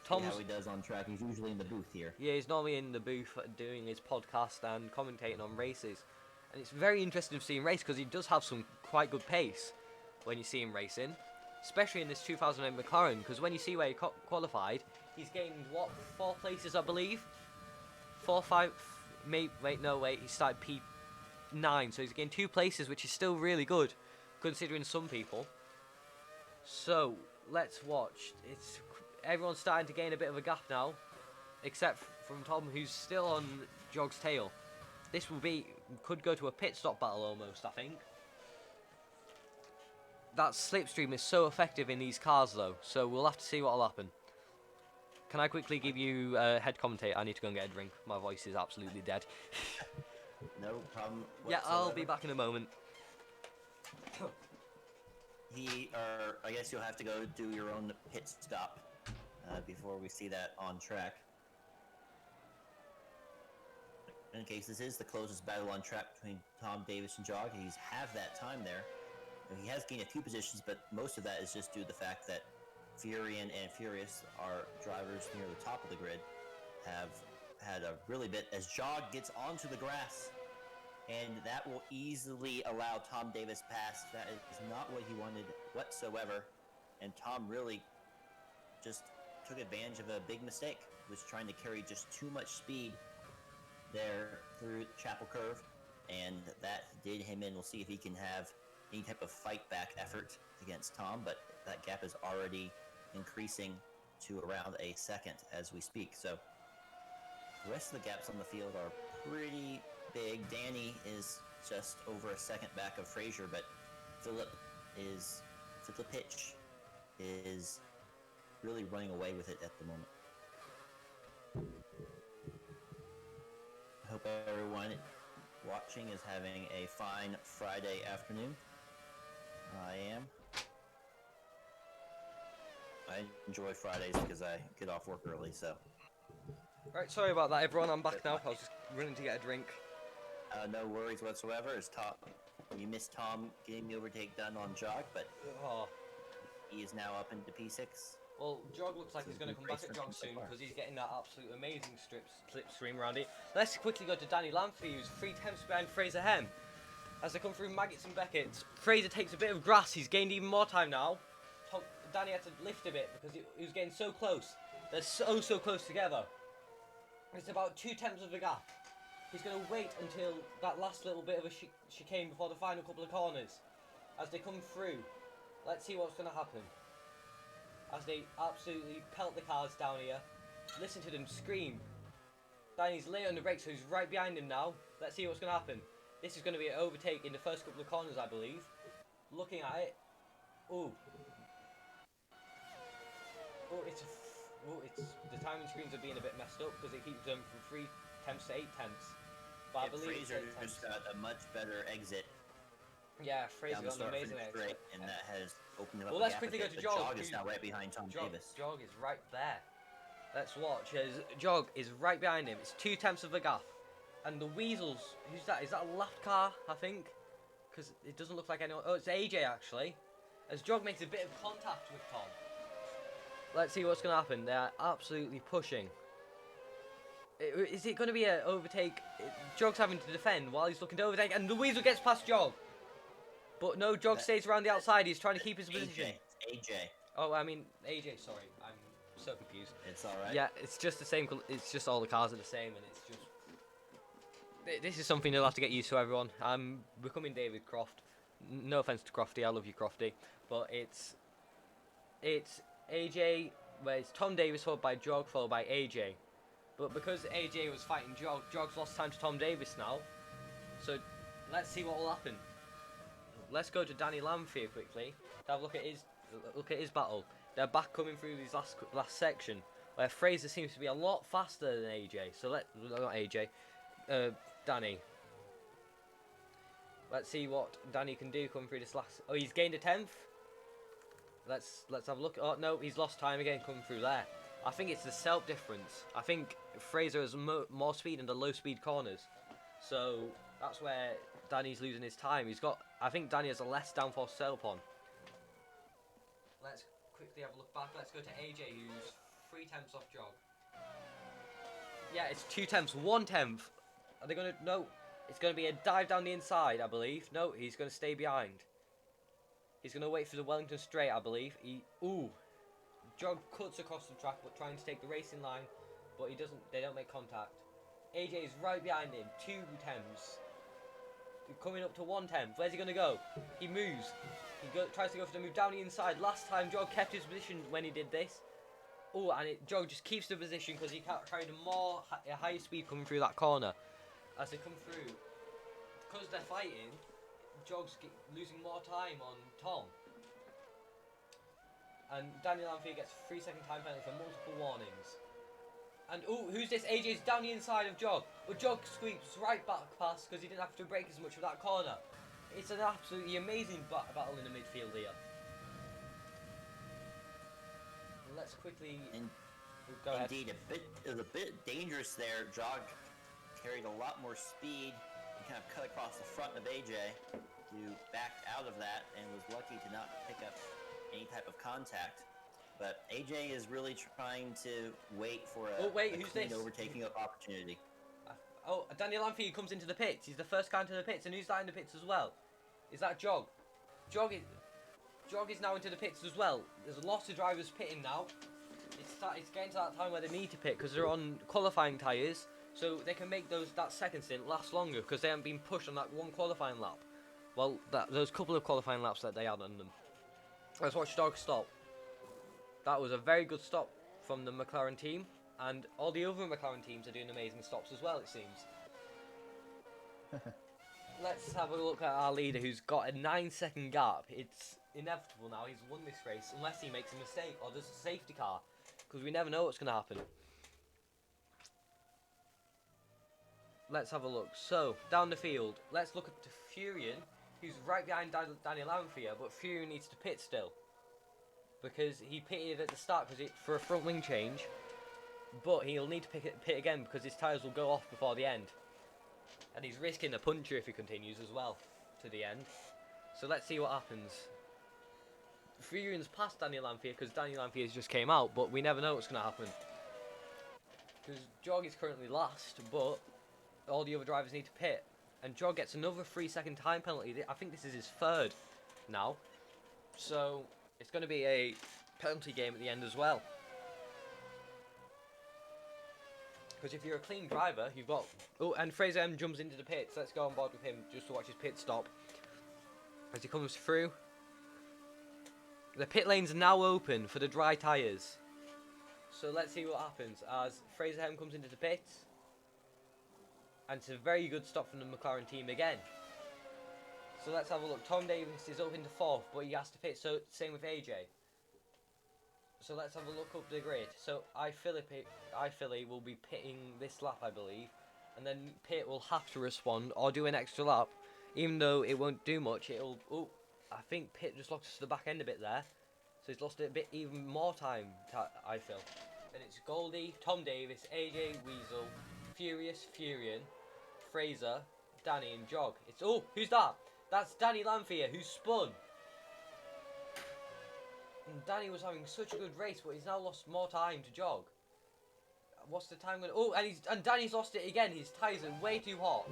how he does on track. He's usually in the booth here. Yeah, he's normally in the booth doing his podcast and commentating on races. And it's very interesting to see him race because he does have some quite good pace when you see him racing. Especially in this 2008 McLaren, because when you see where he qualified, he's gained, 4 places, I believe? 4, 5, maybe, wait, he started P9, so he's gained 2 places, which is still really good. Considering some people. So let's watch. Everyone's starting to gain a bit of a gap now, except from Tom, who's still on Jog's tail. This could go to a pit stop battle almost, I think. That slipstream is so effective in these cars though, so we'll have to see what'll happen. Can I quickly give you a head commentator? I need to go and get a drink. My voice is absolutely dead. No problem whatsoever. Yeah, I'll be back in a moment. I guess you'll have to go do your own pit stop before we see that on track. In case this is the closest battle on track between Tom Davis and Jog, he's half that time there. He has gained a few positions, but most of that is just due to the fact that Furion and Furious, our drivers near the top of the grid, have had a really bit as Jog gets onto the grass. And that will easily allow Tom Davis past. That is not what he wanted whatsoever. And Tom really just took advantage of a big mistake. He was trying to carry just too much speed there through Chapel Curve. And that did him in. We'll see if he can have any type of fight back effort against Tom. But that gap is already increasing to around a second as we speak. So the rest of the gaps on the field are pretty big. Danny is just over a second back of Fraser, but Philip Hitch is really running away with it at the moment. I hope everyone watching is having a fine Friday afternoon. I am. I enjoy Fridays because I get off work early, so. Right, sorry about that, everyone. I'm back now. I was just running to get a drink. No worries whatsoever. You missed Tom getting the overtake done on Jog, but he is now up into P6. Well, Jog looks like he's going to come back at Jog soon because he's getting that absolute amazing slipstream around it. Let's quickly go to Danny Lamphey, who's 3 tenths behind Fraser Hem. As they come through Maggots and Beckett, Fraser takes a bit of grass. He's gained even more time now. Danny had to lift a bit because he was getting so close. They're so close together. It's about 2 tenths of the gap. He's going to wait until that last little bit of a chicane before the final couple of corners. As they come through, let's see what's going to happen. As they absolutely pelt the cars down here. Listen to them scream. Danny's late on the brakes, so he's right behind him now. Let's see what's going to happen. This is going to be an overtake in the first couple of corners, I believe. Looking at it. Ooh. It's the timing screens are being a bit messed up because it keeps them from 3 tenths to 8 tenths. But I believe Fraser just got a much better exit Yeah, Fraser down the got an start for amazing Detroit, exit. and that has opened him up. Well, the let's gap quickly a go bit, to but Jog. is now right behind Tom Davis. Jog is right there. Let's watch as Jog is right behind him. It's 2/10 of the gap. And the Weasels, who's that? Is that a lap car, I think? Because it doesn't look like anyone. Oh, it's AJ actually. As Jog makes a bit of contact with Tom. Let's see what's going to happen. They're absolutely pushing. Is it going to be an overtake? Jog's having to defend while he's looking to overtake. And the Weasel gets past Jog. But no, Jog stays around the outside. He's trying to keep his position. AJ. Oh, I mean, AJ, sorry. I'm so confused. It's alright. Yeah, it's just the same. It's just all the cars are the same, and it's just. This is something you'll have to get used to, everyone. I'm becoming David Croft. No offense to Crofty, I love you, Crofty. But it's AJ, where it's Tom Davis followed by Jog, followed by AJ. But because AJ was fighting Jog, Jog's lost time to Tom Davis now. So let's see what will happen. Let's go to Danny Lanfear quickly to have a look at his battle. They're back coming through this last section where Fraser seems to be a lot faster than AJ. So not AJ, Danny. Let's see what Danny can do coming through this last. Oh, he's gained a 10th. Let's have a look. Oh no, he's lost time again coming through there. I think it's the self difference. I think Fraser has more speed in the low speed corners, so that's where Danny's losing his time. I think Danny has a less downforce self on. Let's quickly have a look back. Let's go to AJ, who's 3/10 off Jog. Yeah, it's 2/10, 1/10. Are they gonna? No, it's gonna be a dive down the inside, I believe. No, he's gonna stay behind. He's gonna wait for the Wellington straight, I believe. Jog cuts across the track, but trying to take the racing line, but he doesn't. They don't make contact. AJ is right behind him, 2/10. Coming up to 1/10. Where's he gonna go? He moves. He tries to go for the move down the inside. Last time Jog kept his position when he did this. Oh, and Jog just keeps the position because he carried a higher speed coming through that corner. As they come through, because they're fighting, Jog's losing more time on Tom. And Daniel Lanfear gets a 3-second time penalty for multiple warnings. And who's this? AJ's down the inside of Jog, but Jog sweeps right back past because he didn't have to break as much of that corner. It's an absolutely amazing battle in the midfield here. Let's quickly go ahead. Indeed, it was a bit dangerous there. Jog carried a lot more speed and kind of cut across the front of AJ to back out of that, and was lucky to not pick up any type of contact. But AJ is really trying to wait for a who's clean this? overtaking of opportunity. Daniel Lanfear comes into the pits. He's the first guy into the pits, and who's that in the pits as well? Is that Jog? Jog is now into the pits as well. There's lots of drivers pitting now. It's getting to that time where they need to pit because they're on qualifying tyres, so they can make that second stint last longer because they haven't been pushed on that one qualifying lap. Well, those couple of qualifying laps that they had on them. Let's watch Jog stop. That was a very good stop from the McLaren team, and all the other McLaren teams are doing amazing stops as well, it seems. Let's have a look at our leader, who's got a 9-second gap. It's inevitable now. He's won this race unless he makes a mistake or there's a safety car, because we never know what's going to happen. Let's have a look. So, down the field, let's look at Furion, who's right behind Daniel Lanfear, but Furion needs to pit still, because he pitted at the start for a front wing change, but he'll need to pit again because his tyres will go off before the end. And he's risking a puncture if he continues as well to the end. So let's see what happens. Furion's past Daniel Lanfear because Daniel Lanfear just came out, but we never know what's going to happen. Because Jog is currently last, but all the other drivers need to pit. And Jog gets another 3-second time penalty. I think this is his third now. So it's going to be a penalty game at the end as well. Because if you're a clean driver, you've got... Oh, and Fraser M jumps into the pits. Let's go on board with him just to watch his pit stop. As he comes through. The pit lanes are now open for the dry tyres. So let's see what happens as Fraser M comes into the pits. And it's a very good stop from the McLaren team again. So let's have a look. Tom Davis is up into 4th, but he has to pit. So same with AJ. So let's have a look up the grid. So iPhilly will be pitting this lap, I believe, and then Pit will have to respond or do an extra lap Even though it won't do much, it'll... Oh, I think Pitt just lost us to the back end a bit there. So he's lost it a bit even more time, I feel. And it's Goldie, Tom Davis, AJ, Weasel, Furious, Furion, Fraser, Danny and Jog. It's... Oh, who's that? That's Danny Lanfear, who spun. And Danny was having such a good race, but he's now lost more time to Jog. What's the time going to... Oh, and Danny's lost it again. His tyres are way too hot.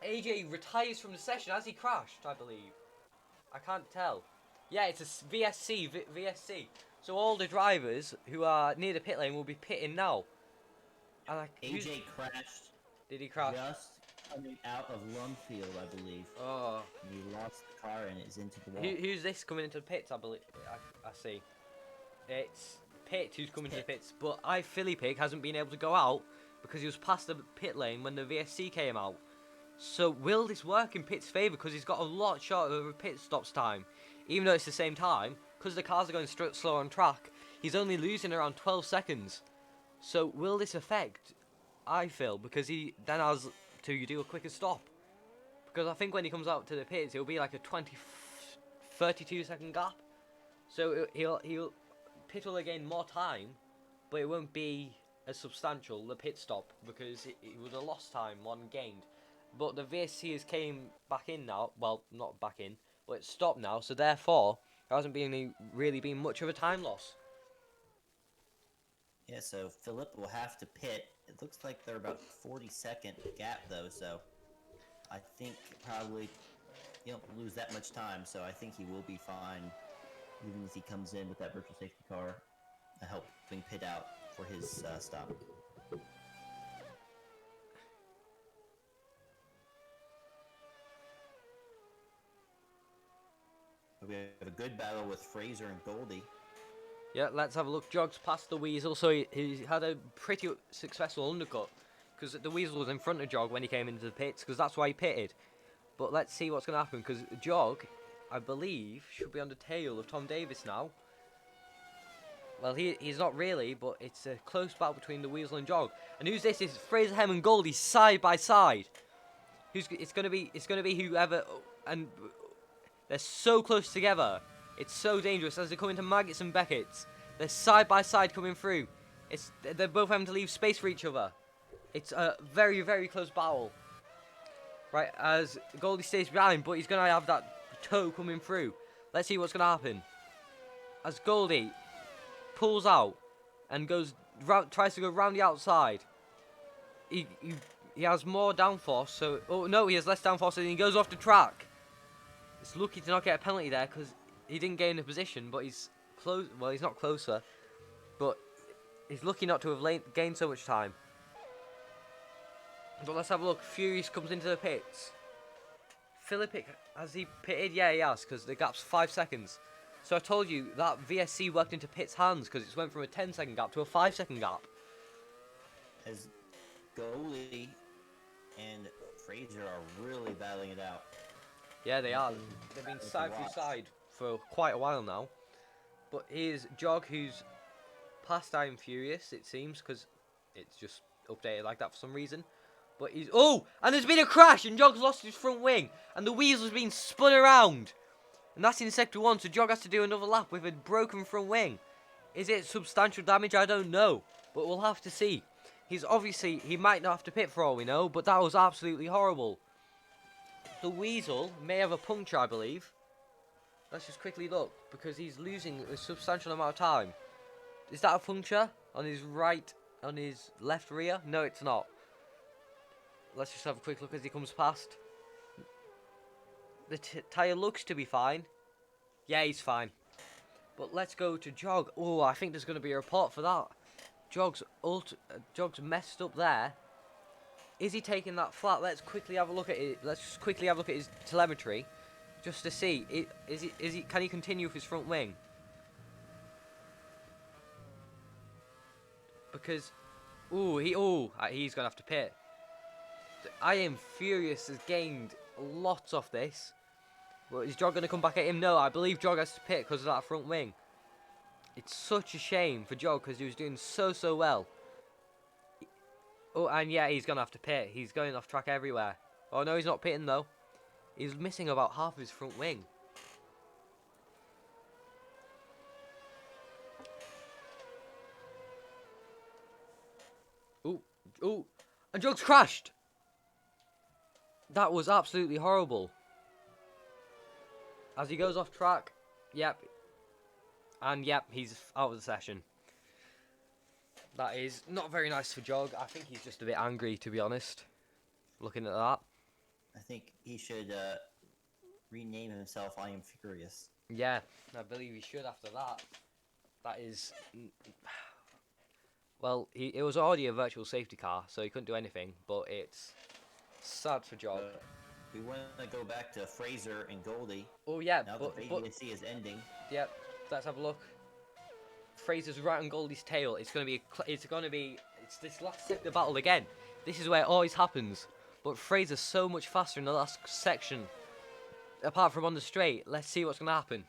AJ retires from the session as he crashed, I believe. I can't tell. Yeah, it's a VSC. So all the drivers who are near the pit lane will be pitting now. And AJ crashed. Did he crash? Just coming out of Longfield, I believe. Oh. He lost the car and it's into the wall. Who's this coming into the pits, I believe? I see. It's Pitt who's coming to the pits. But Philly Pig hasn't been able to go out because he was past the pit lane when the VSC came out. So will this work in Pitt's favour? Because he's got a lot shorter of a pit stops time. Even though it's the same time, because the cars are going slow on track, he's only losing around 12 seconds. So will this affect Phil? Because he then has to do a quicker stop. Because I think when he comes out to the pits, it'll be like a 32 second gap. So Pitt will gain more time, but it won't be as substantial, the pit stop, because it was a lost time, one gained. But the VSC has came back in now. Well, not back in, but it's stopped now. So therefore, there hasn't really been much of a time loss. Yeah, so Philip will have to pit. It looks like they're about 40-second gap though, so I think probably he won't lose that much time. So I think he will be fine, even if he comes in with that virtual safety car, helping Pitt out for his stop. We have a good battle with Fraser and Goldie. Yeah, let's have a look. Jog's past the Weasel, so he had a pretty successful undercut. Because the Weasel was in front of Jog when he came into the pits, because that's why he pitted. But let's see what's going to happen, because Jog, I believe, should be on the tail of Tom Davis now. Well, he's not really, but it's a close battle between the Weasel and Jog. And who's this? It's Fraser Hem and Goldie side by side. It's going to be whoever, and they're so close together. It's so dangerous as they come into Maggots and Beckett's. They're side by side coming through. They're both having to leave space for each other. It's a very, very close battle. Right, as Goldie stays behind, but he's going to have that toe coming through. Let's see what's going to happen. As Goldie pulls out and tries to go round the outside. He has more downforce, so... Oh, no, he has less downforce, and he goes off the track. It's lucky to not get a penalty there, because he didn't gain a position, but he's close. Well, he's not closer, but he's lucky not to have gained so much time. But let's have a look. Furious comes into the pits. Philip, has he pitted? Yeah, he has, because the gap's 5 seconds. So I told you that VSC worked into Pitt's hands, because it went from a 10-second gap to a 5-second gap. As Goldie and Fraser are really battling it out. Yeah, they are. They've been side by side for quite a while now. But here's Jog, who's past I'm Furious, it seems, because it's just updated like that for some reason. But he's... Oh! And there's been a crash, and Jog's lost his front wing. And the Weasel's been spun around. And that's in Sector 1, so Jog has to do another lap with a broken front wing. Is it substantial damage? I don't know. But we'll have to see. He might not have to pit for all we know, but that was absolutely horrible. The Weasel may have a puncture, I believe. Let's just quickly look, because he's losing a substantial amount of time. Is that a puncture on his left rear? No, it's not. Let's just have a quick look as he comes past. The tyre looks to be fine. Yeah, he's fine. But let's go to Jog. Oh, I think there's going to be a report for that. Jog's messed up there. Is he taking that flat? Let's quickly have a look at it. Let's just quickly have a look at his telemetry, just to see. Can he continue with his front wing? Because, he's gonna have to pit. I Am Furious has gained lots off this. But is Jog gonna come back at him? No, I believe Jog has to pit because of that front wing. It's such a shame for Jog because he was doing so well. Oh, and yeah, he's going to have to pit. He's going off track everywhere. Oh no, he's not pitting though. He's missing about half of his front wing. Ooh, ooh, and Jugs crashed! That was absolutely horrible. As he goes off track, yep. And yep, he's out of the session. That is not very nice for Jog. I think he's just a bit angry, to be honest. Looking at that. I think he should rename himself I Am Furious. Yeah, I believe he should after that. That is... Well, it was already a virtual safety car, so he couldn't do anything, but it's sad for Jog. We want to go back to Fraser and Goldie. Oh yeah, now but the VSC is ending. Yep, let's have a look. Fraser's right on Goldie's tail. It's this last sector battle again. This is where it always happens. But Fraser's so much faster in the last section. Apart from on the straight, let's see what's gonna happen.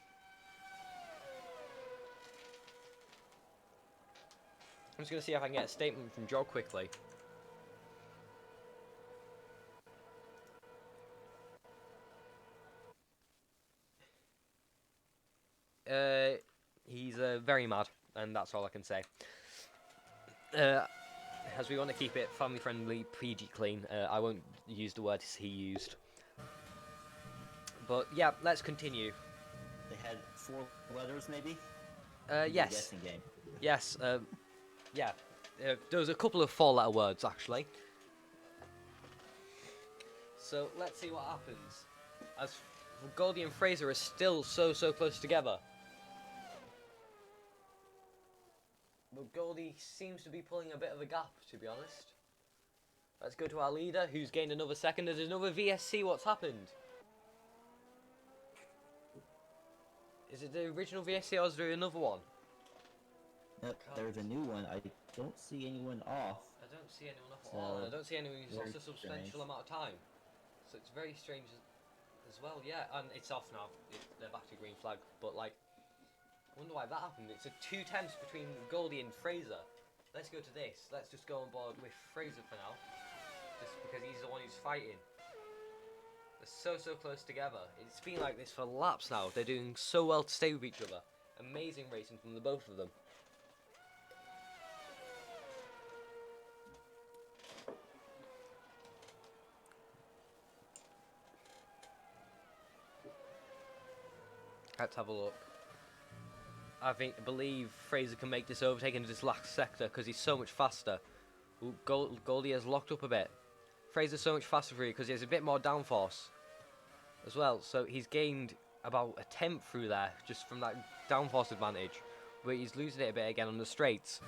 I'm just gonna see if I can get a statement from Jog quickly. He's very mad, and that's all I can say. As we want to keep it family friendly, PG clean, I won't use the words he used. But yeah, let's continue. They had 4 letters, maybe? Yes. Guessing game. Yes, yeah. There was a couple of 4-letter words, actually. So, let's see what happens. As Goldie and Fraser are still so close together. But Goldie seems to be pulling a bit of a gap, to be honest. Let's go to our leader, who's gained another second. There's another VSC. What's happened? Is it the original VSC or is there another one? Yep, there's a new one. I don't see anyone off. I don't see anyone off at all. I don't see anyone who's lost a substantial amount of time. So it's very strange as well, yeah. And it's off now. They're back to green flag. But, like, I wonder why that happened. It's a 2 temps between Goldie and Fraser. Let's go to this. Let's just go on board with Fraser for now. Just because he's the one who's fighting. They're so close together. It's been like this for laps now. They're doing so well to stay with each other. Amazing racing from the both of them. Let's have a look. I believe Fraser can make this overtake into this last sector because he's so much faster. Ooh, Goldie has locked up a bit. Fraser's so much faster for you because he has a bit more downforce as well. So he's gained about a 10th through there just from that downforce advantage. But he's losing it a bit again on the straights.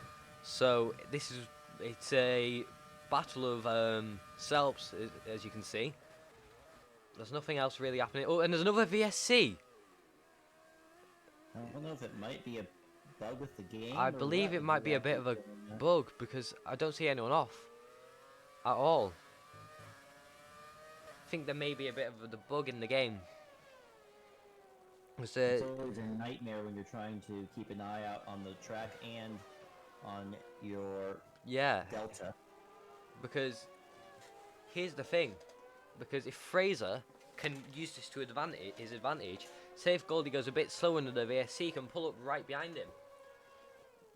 So it's a battle of Selps, as you can see. There's nothing else really happening. Oh, and there's another VSC. I don't know if it might be a bug with the game. I believe it might be a bit of a bug because I don't see anyone off at all. I think there may be a bit of a bug in the game. It's always a nightmare when you're trying to keep an eye out on the track and on your delta. Because here's the thing. Because if Fraser can use this to his advantage, say if Goldie goes a bit slower under the VSC, he can pull up right behind him.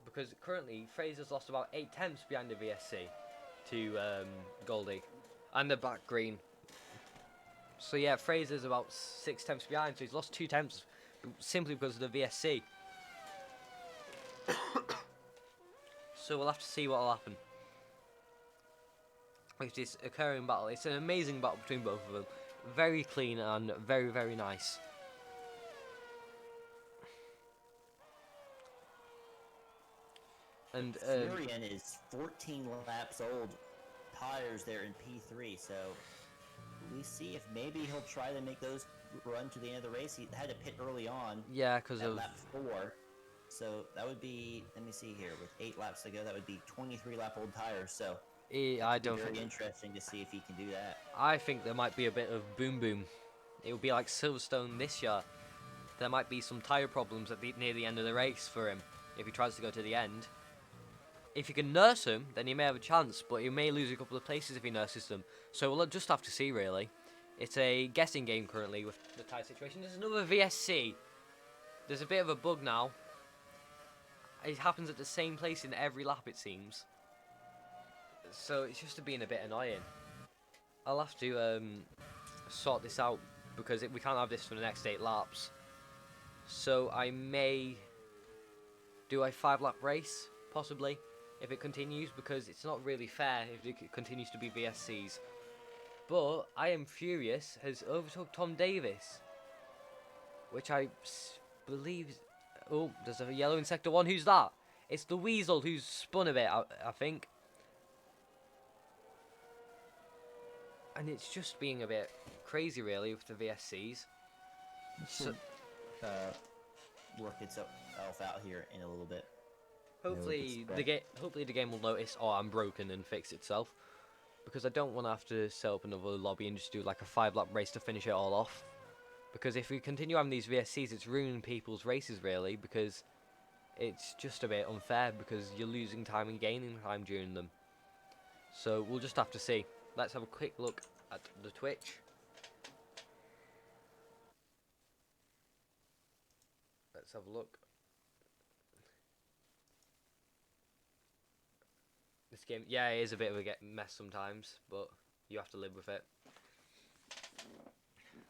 Because currently, Fraser's lost about 8 temps behind the VSC to Goldie. And the back green. So yeah, Fraser's about 6 temps behind, so he's lost 2 temps simply because of the VSC. So we'll have to see what will happen with this occurring battle. It's an amazing battle between both of them. Very clean and very nice. And Furion is 14 laps old, tires there in P3, so we see if maybe he'll try to make those run to the end of the race. He had to pit early on. Yeah, because of lap 4. So that would be, let me see here, with 8 laps to go, that would be 23 lap old tires. So I don't very think interesting to see if he can do that. I think there might be a bit of boom. It would be like Silverstone this year. There might be some tyre problems near the end of the race for him if he tries to go to the end. if you can nurse them, then you may have a chance, but you may lose a couple of places if he nurses them. So we'll just have to see, really. It's a guessing game currently with the tyre situation. There's another VSC. There's a bit of a bug now. It happens at the same place in every lap, it seems. So it's just being a bit annoying. I'll have to sort this out because we can't have this for the next 8 laps. So I may do a 5-lap race, possibly, if it continues, because it's not really fair if it continues to be VSCs. But I Am Furious has overtook Tom Davis, which I believe... Oh, there's a yellow in Sector 1. Who's that? It's the Weasel who's spun a bit, I think. And it's just being a bit crazy, really, with the VSCs. So, work itself out here in a little bit. hopefully the game will notice, oh, I'm broken, and fix itself. Because I don't want to have to set up another lobby and just do like a 5-lap race to finish it all off. Because if we continue having these VSCs, it's ruining people's races, really, because it's just a bit unfair, because you're losing time and gaining time during them. So we'll just have to see. Let's have a quick look at the Twitch. Let's have a look. This game, yeah, it is a bit of a mess sometimes, but you have to live with it.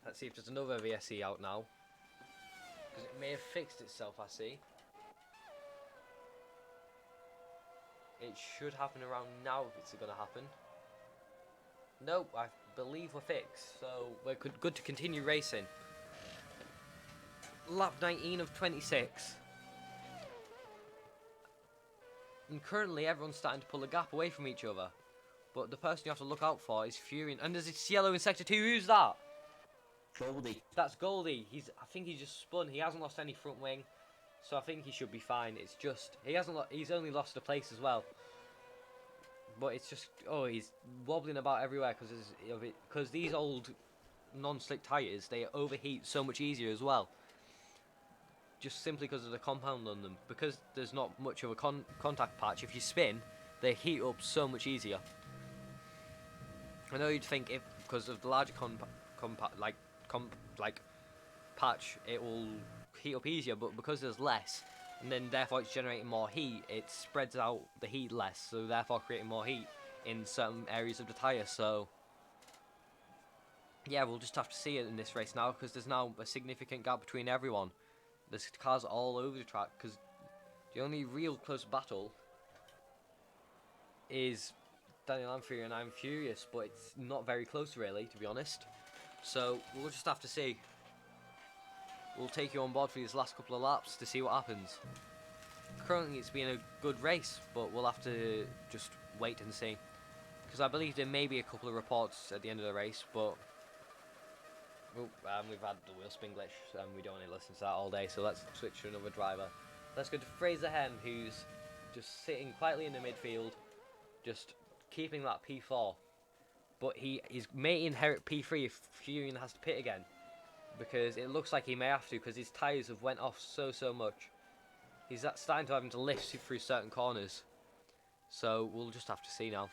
Let's see if there's another VSC out now, because it may have fixed itself, I see. It should happen around now if it's going to happen. Nope, I believe we're fixed, so we're good to continue racing. Lap 19 of 26. And currently everyone's starting to pull a gap away from each other. But the person you have to look out for is Fury. And there's this yellow in Sector 2. Who's that? Goldie. That's Goldie. I think he's just spun. He hasn't lost any front wing. So I think he should be fine. It's just... He's only lost a place as well. But it's just... Oh, he's wobbling about everywhere because these old non-slick tyres, they overheat so much easier as well. Just simply because of the compound on them. Because there's not much of a contact patch, if you spin, they heat up so much easier. I know you'd think because of the larger patch, it will heat up easier, but because there's less, and then therefore it's generating more heat, it spreads out the heat less, so therefore creating more heat in certain areas of the tyre. So yeah, we'll just have to see it in this race now, because there's now a significant gap between everyone. There's cars all over the track, because the only real close battle is Daniel Amphiry and I'm Furious, but it's not very close, really, to be honest. So we'll just have to see. We'll take you on board for these last couple of laps to see what happens. Currently it's been a good race, but we'll have to just wait and see. Because I believe there may be a couple of reports at the end of the race, but... we've had the wheel spin glitch, and we don't want to listen to that all day, so let's switch to another driver. Let's go to Fraser Henn, who's just sitting quietly in the midfield, just keeping that P4. But he may inherit P3 if Furion has to pit again, because it looks like he may have to, because his tyres have went off so much. He's starting to having to lift through certain corners, so we'll just have to see now.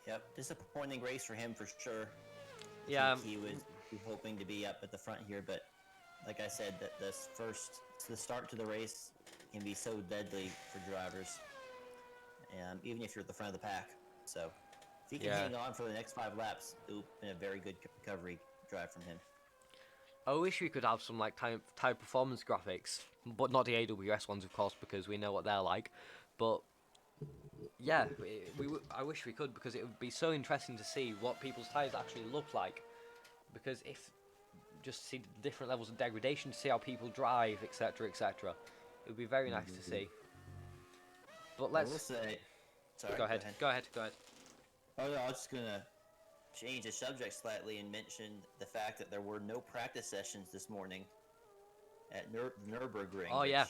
Yep, disappointing race for him for sure. Yeah, he was hoping to be up at the front here, but like I said, that the start to the race can be so deadly for drivers, even if you're at the front of the pack. So if he can hang on for the next 5 laps, it will be a very good recovery drive from him. I wish we could have some like type performance graphics, but not the AWS ones, of course, because we know what they're like. But yeah, I wish we could, because it would be so interesting to see what people's tyres actually look like. Because if just see the different levels of degradation, to see how people drive, etc., etc., it would be very nice to see. But let's. I will say. Sorry, go ahead. Go ahead. Oh no, I was just gonna change the subject slightly and mention the fact that there were no practice sessions this morning at Nürburgring. Oh yeah.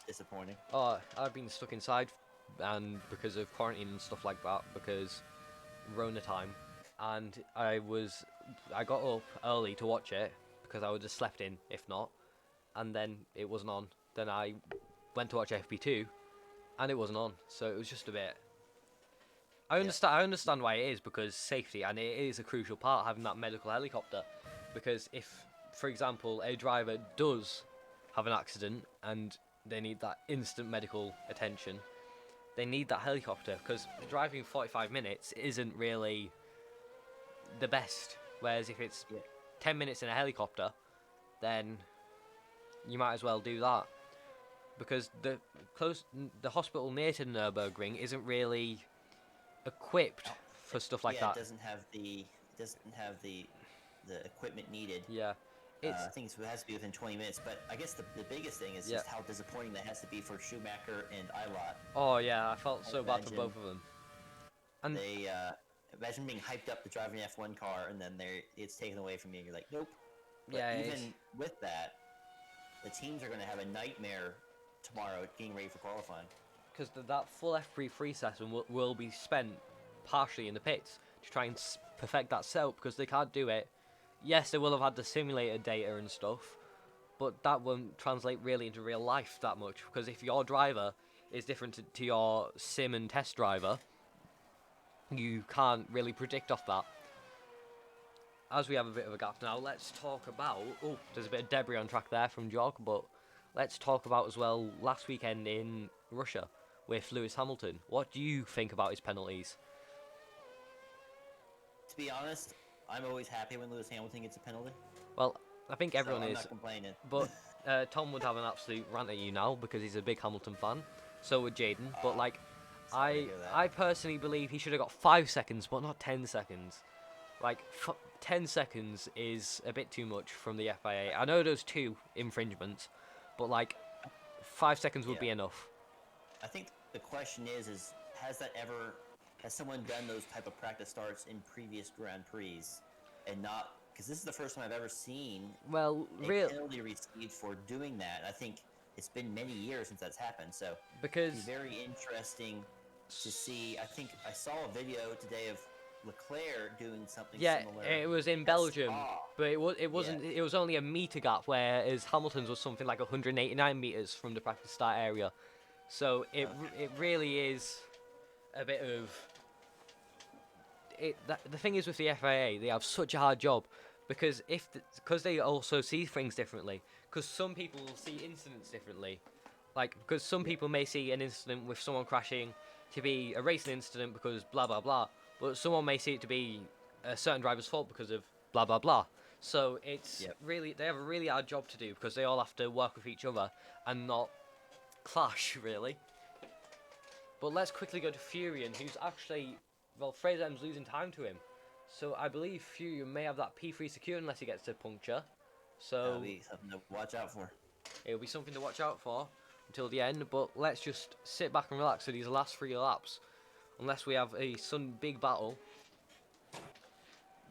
Disappointing. Oh, I've been stuck inside, and because of quarantine and stuff like that, because Rona time, and I got up early to watch it because I would have slept in if not, and then it wasn't on, then I went to watch FP2, and it wasn't on. So it was just a bit. I understand why it is, because safety, and it is a crucial part, having that medical helicopter. Because if, for example, a driver does have an accident and they need that instant medical attention, they need that helicopter, because driving 45 minutes isn't really the best. Whereas if it's 10 minutes in a helicopter, then you might as well do that. Because the hospital near to Nürburgring isn't really equipped for stuff like that. It doesn't have the equipment needed. Yeah. I think it has to be within 20 minutes, but I guess the biggest thing is just how disappointing that has to be for Schumacher and Eilert. Oh yeah, I felt so bad for both of them. And they imagine being hyped up to driving an F1 car, and then it's taken away from you, and you're like, nope. But even with that, the teams are going to have a nightmare tomorrow getting ready for qualifying. Because that full F3 session will be spent partially in the pits to try and perfect that setup, because they can't do it. Yes, they will have had the simulator data and stuff, but that won't translate really into real life that much, because if your driver is different to your sim and test driver, you can't really predict off that. As we have a bit of a gap now, let's talk about... Oh, there's a bit of debris on track there from Jog, but let's talk about as well last weekend in Russia with Lewis Hamilton. What do you think about his penalties? To be honest, I'm always happy when Lewis Hamilton gets a penalty. Well, I think everyone is. I'm not complaining. But Tom would have an absolute rant at you now because he's a big Hamilton fan. So would Jaden. But like, I personally believe he should have got 5 seconds, but not 10 seconds. Like, 10 seconds is a bit too much from the FIA. I know there's 2 infringements, but like, 5 seconds would be enough. I think the question is has someone done those type of practice starts in previous Grand Prix, and not, because this is the first time I've ever seen a penalty received for doing that. I think it's been many years since that's happened, so because it's very interesting to see. I think I saw a video today of Leclerc doing something similar. Yeah, it was in Belgium, but it wasn't. It was only a meter gap, whereas Hamilton's was something like 189 meters from the practice start area. So it really is a bit of it. The thing is with the FIA, they have such a hard job because they also see things differently. Because some people will see incidents differently, like because some people may see an incident with someone crashing to be a racing incident because blah blah blah, but someone may see it to be a certain driver's fault because of blah blah blah. So it's really, they have a really hard job to do because they all have to work with each other and not clash really. But let's quickly go to Furion, who's actually, well, Fraser M's losing time to him. So I believe Furion may have that P3 secure unless he gets to puncture. So that'll be something to watch out for. It'll be something to watch out for until the end. But let's just sit back and relax for these last 3 laps, unless we have some big battle.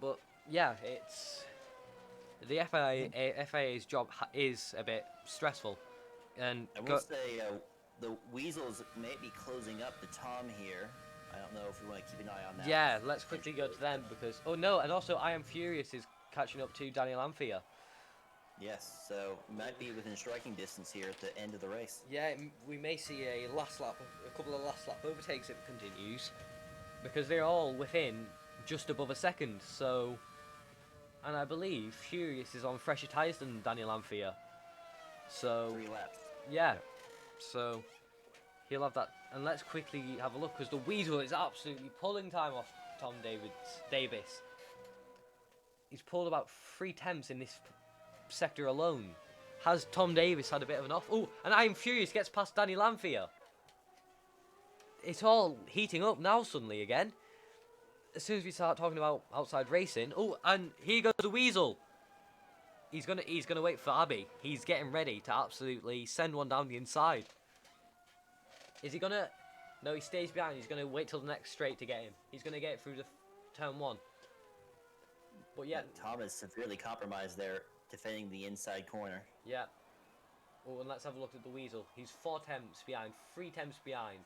But yeah, it's the FIA's job is a bit stressful. And I will say the Weasels may be closing up the Tom here. I don't know if we want to keep an eye on that. Yeah, let's quickly go to them because... Oh no, and also I Am Furious is catching up to Daniel Amphier. Yes, so might be within striking distance here at the end of the race. Yeah, we may see a couple of last lap overtakes if it continues. Because they're all within just above a second, so... And I believe Furious is on fresher tyres than Daniel Amphier. So... 3 laps. Yeah, so he'll have that. And let's quickly have a look, because the Weasel is absolutely pulling time off Tom Davis. He's pulled about 3 temps in this sector alone. Has Tom Davis had a bit of an off? Oh, and I Am Furious gets past Daniel Amphier. It's all heating up now suddenly again. As soon as we start talking about outside racing. Oh, and here goes the Weasel. He's gonna wait for Abby. He's getting ready to absolutely send one down the inside. Is he gonna? No, he stays behind. He's gonna wait till the next straight to get him. He's gonna get it through the turn 1. But yeah, Tom is severely compromised there, defending the inside corner. Yeah. Oh, and let's have a look at the Weasel. He's 4 temps behind, 3 temps behind.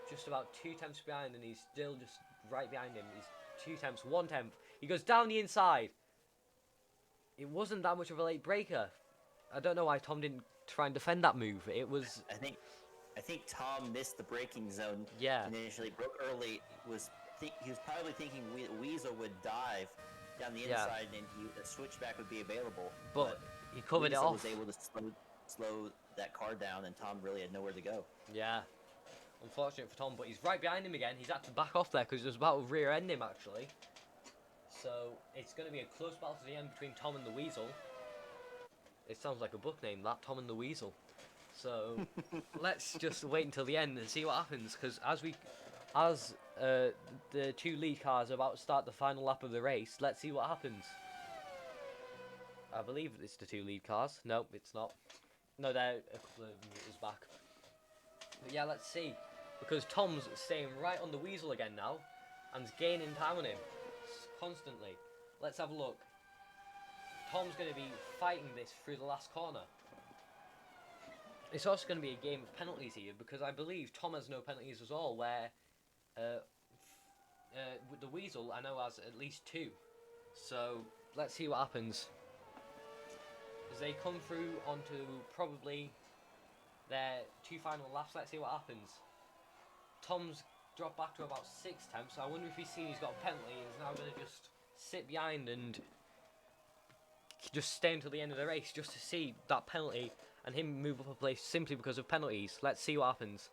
Just about 2 temps behind, and he's still just right behind him. He's 2 temps, 1 temp. He goes down the inside. It wasn't that much of a late breaker. I don't know why Tom didn't try and defend that move. It was. I think Tom missed the braking zone. Yeah. Initially broke early. He was probably thinking Weasel would dive down the inside and a switchback would be available. But he covered Weasel it off. was able to slow that car down, and Tom really had nowhere to go. Yeah. Unfortunate for Tom, but he's right behind him again. He's had to back off there because he was about to rear-end him, actually. So it's going to be a close battle to the end between Tom and the Weasel. It sounds like a book name, that, Tom and the Weasel. So let's just wait until the end and see what happens, because as the two lead cars are about to start the final lap of the race, let's see what happens. I believe it's the two lead cars. No, it's not. No, they're a couple of meters back. But yeah, let's see. Because Tom's staying right on the Weasel again now, and gaining time on him constantly. Let's have a look. Tom's going to be fighting this through the last corner. It's also going to be a game of penalties here, because I believe Tom has no penalties at all, where with the Weasel I know has at least 2. So let's see what happens. As they come through onto probably their 2 final laps, let's see what happens. Tom's dropped back to about 6 temps, so I wonder if he's seen he's got a penalty and is now going to just sit behind and just stay until the end of the race just to see that penalty and him move up a place simply because of penalties. Let's see what happens.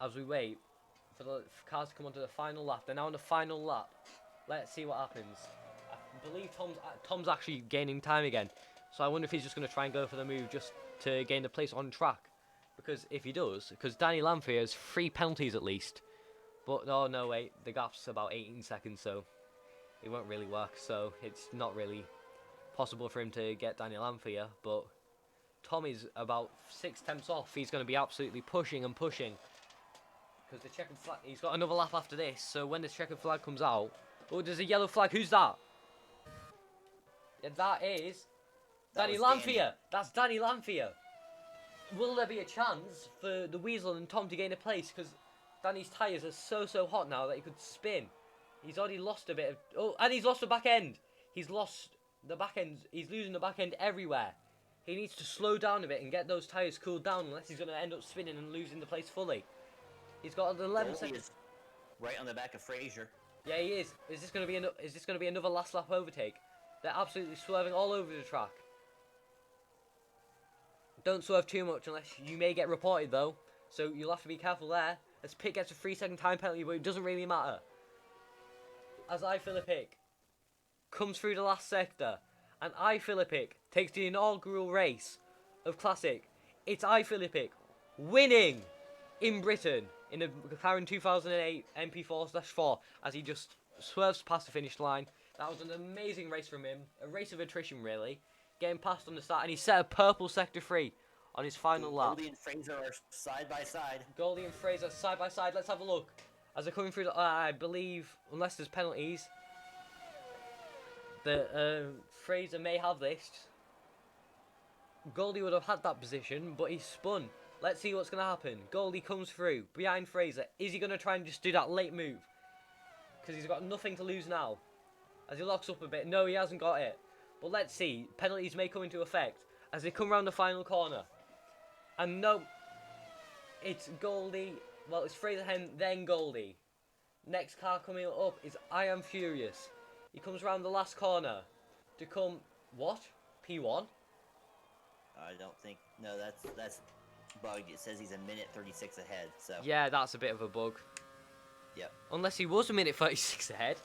As we wait for the cars to come onto the final lap. They're now on the final lap. Let's see what happens. I believe Tom's actually gaining time again. So I wonder if he's just going to try and go for the move just to gain the place on track. Because if he does, because Danny Lamphere has 3 penalties at least. But oh no, wait, the gap's about 18 seconds, so it won't really work. So it's not really possible for him to get Danny Lamphere. But Tom is about 6 temps off. He's going to be absolutely pushing and pushing. Because the checkered flag, he's got another lap after this. So when the checkered flag comes out, oh, there's a yellow flag. Who's that? Yeah, that is Danny Lamphere. That's Danny Lamphere. Will there be a chance for the Weasel and Tom to gain a place? Because Danny's tyres are so hot now that he could spin. He's already lost a bit of... Oh, and he's lost the back end. He's lost the back end. He's losing the back end everywhere. He needs to slow down a bit and get those tyres cooled down, unless he's going to end up spinning and losing the place fully. He's got 11 seconds. Right on the back of Fraser. Yeah, he is. Is this going to be another last lap overtake? They're absolutely swerving all over the track. Don't swerve too much unless you may get reported though. So you'll have to be careful there. As Pitt gets a 3-second time penalty, but it doesn't really matter. As iFilippic comes through the last sector, and iFilippic takes the inaugural race of Classic. It's iFilippic winning in Britain in the McLaren 2008 MP4/4 as he just swerves past the finish line. That was an amazing race from him. A race of attrition, really. Getting past on the start, and he set a purple sector 3 on his final lap. Goldie and Fraser are side by side. Goldie and Fraser side by side. Let's have a look. As they're coming through, I believe, unless there's penalties, the Fraser may have this. Goldie would have had that position, but he spun. Let's see what's going to happen. Goldie comes through behind Fraser. Is he going to try and just do that late move? Because he's got nothing to lose now. As he locks up a bit. No, he hasn't got it. But let's see. Penalties may come into effect as they come round the final corner. And no, it's Goldie. Well, it's Fraser then Goldie. Next car coming up is I Am Furious. He comes round the last corner to come... What? P1? I don't think... No, that's bugged. It says he's a minute 36 ahead, so... Yeah, that's a bit of a bug. Yep. Unless he was a minute 36 ahead.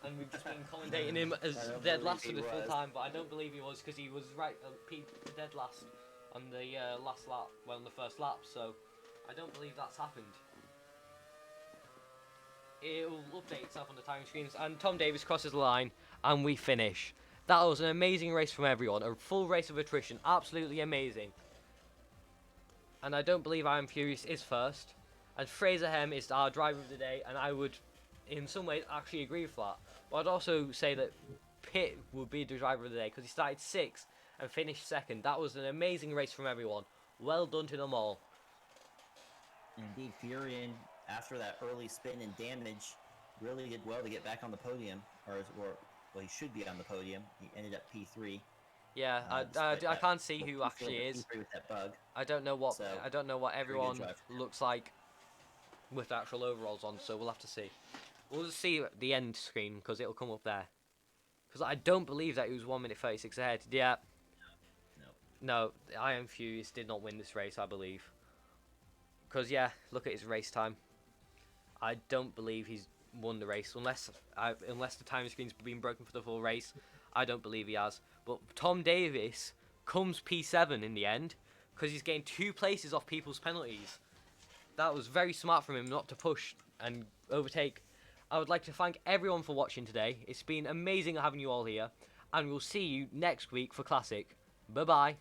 And we've just been commentating him as dead last for the full time, but I don't believe he was, because he was right dead last on the last lap, well, on the first lap, so I don't believe that's happened. It will update itself on the timing screens, and Tom Davis crosses the line, and we finish. That was an amazing race from everyone, a full race of attrition, absolutely amazing. And I don't believe I Am Furious is first, and Fraser Hem is our driver of the day, and I would, in some ways, actually agree with that. But I'd also say that Pitt would be the driver of the day, because he started 6th and finished 2nd. That was an amazing race from everyone. Well done to them all. Indeed, Furion, after that early spin and damage, really did well to get back on the podium. Well, he should be on the podium. He ended up P3. Yeah, I can't see who actually is. With that bug. I don't know what So, everyone drive. looks like with the actual overalls on, so we'll have to see. We'll just see at the end screen because it'll come up there. Because I don't believe that he was 1 minute 36 ahead. Yeah. No, Iron Furious did not win this race, I believe. Because yeah, look at his race time. I don't believe he's won the race unless the time screen's been broken for the full race. I don't believe he has. But Tom Davis comes P7 in the end because he's getting 2 places off people's penalties. That was very smart from him not to push and overtake. I would like to thank everyone for watching today. It's been amazing having you all here, and we'll see you next week for Classic. Bye bye.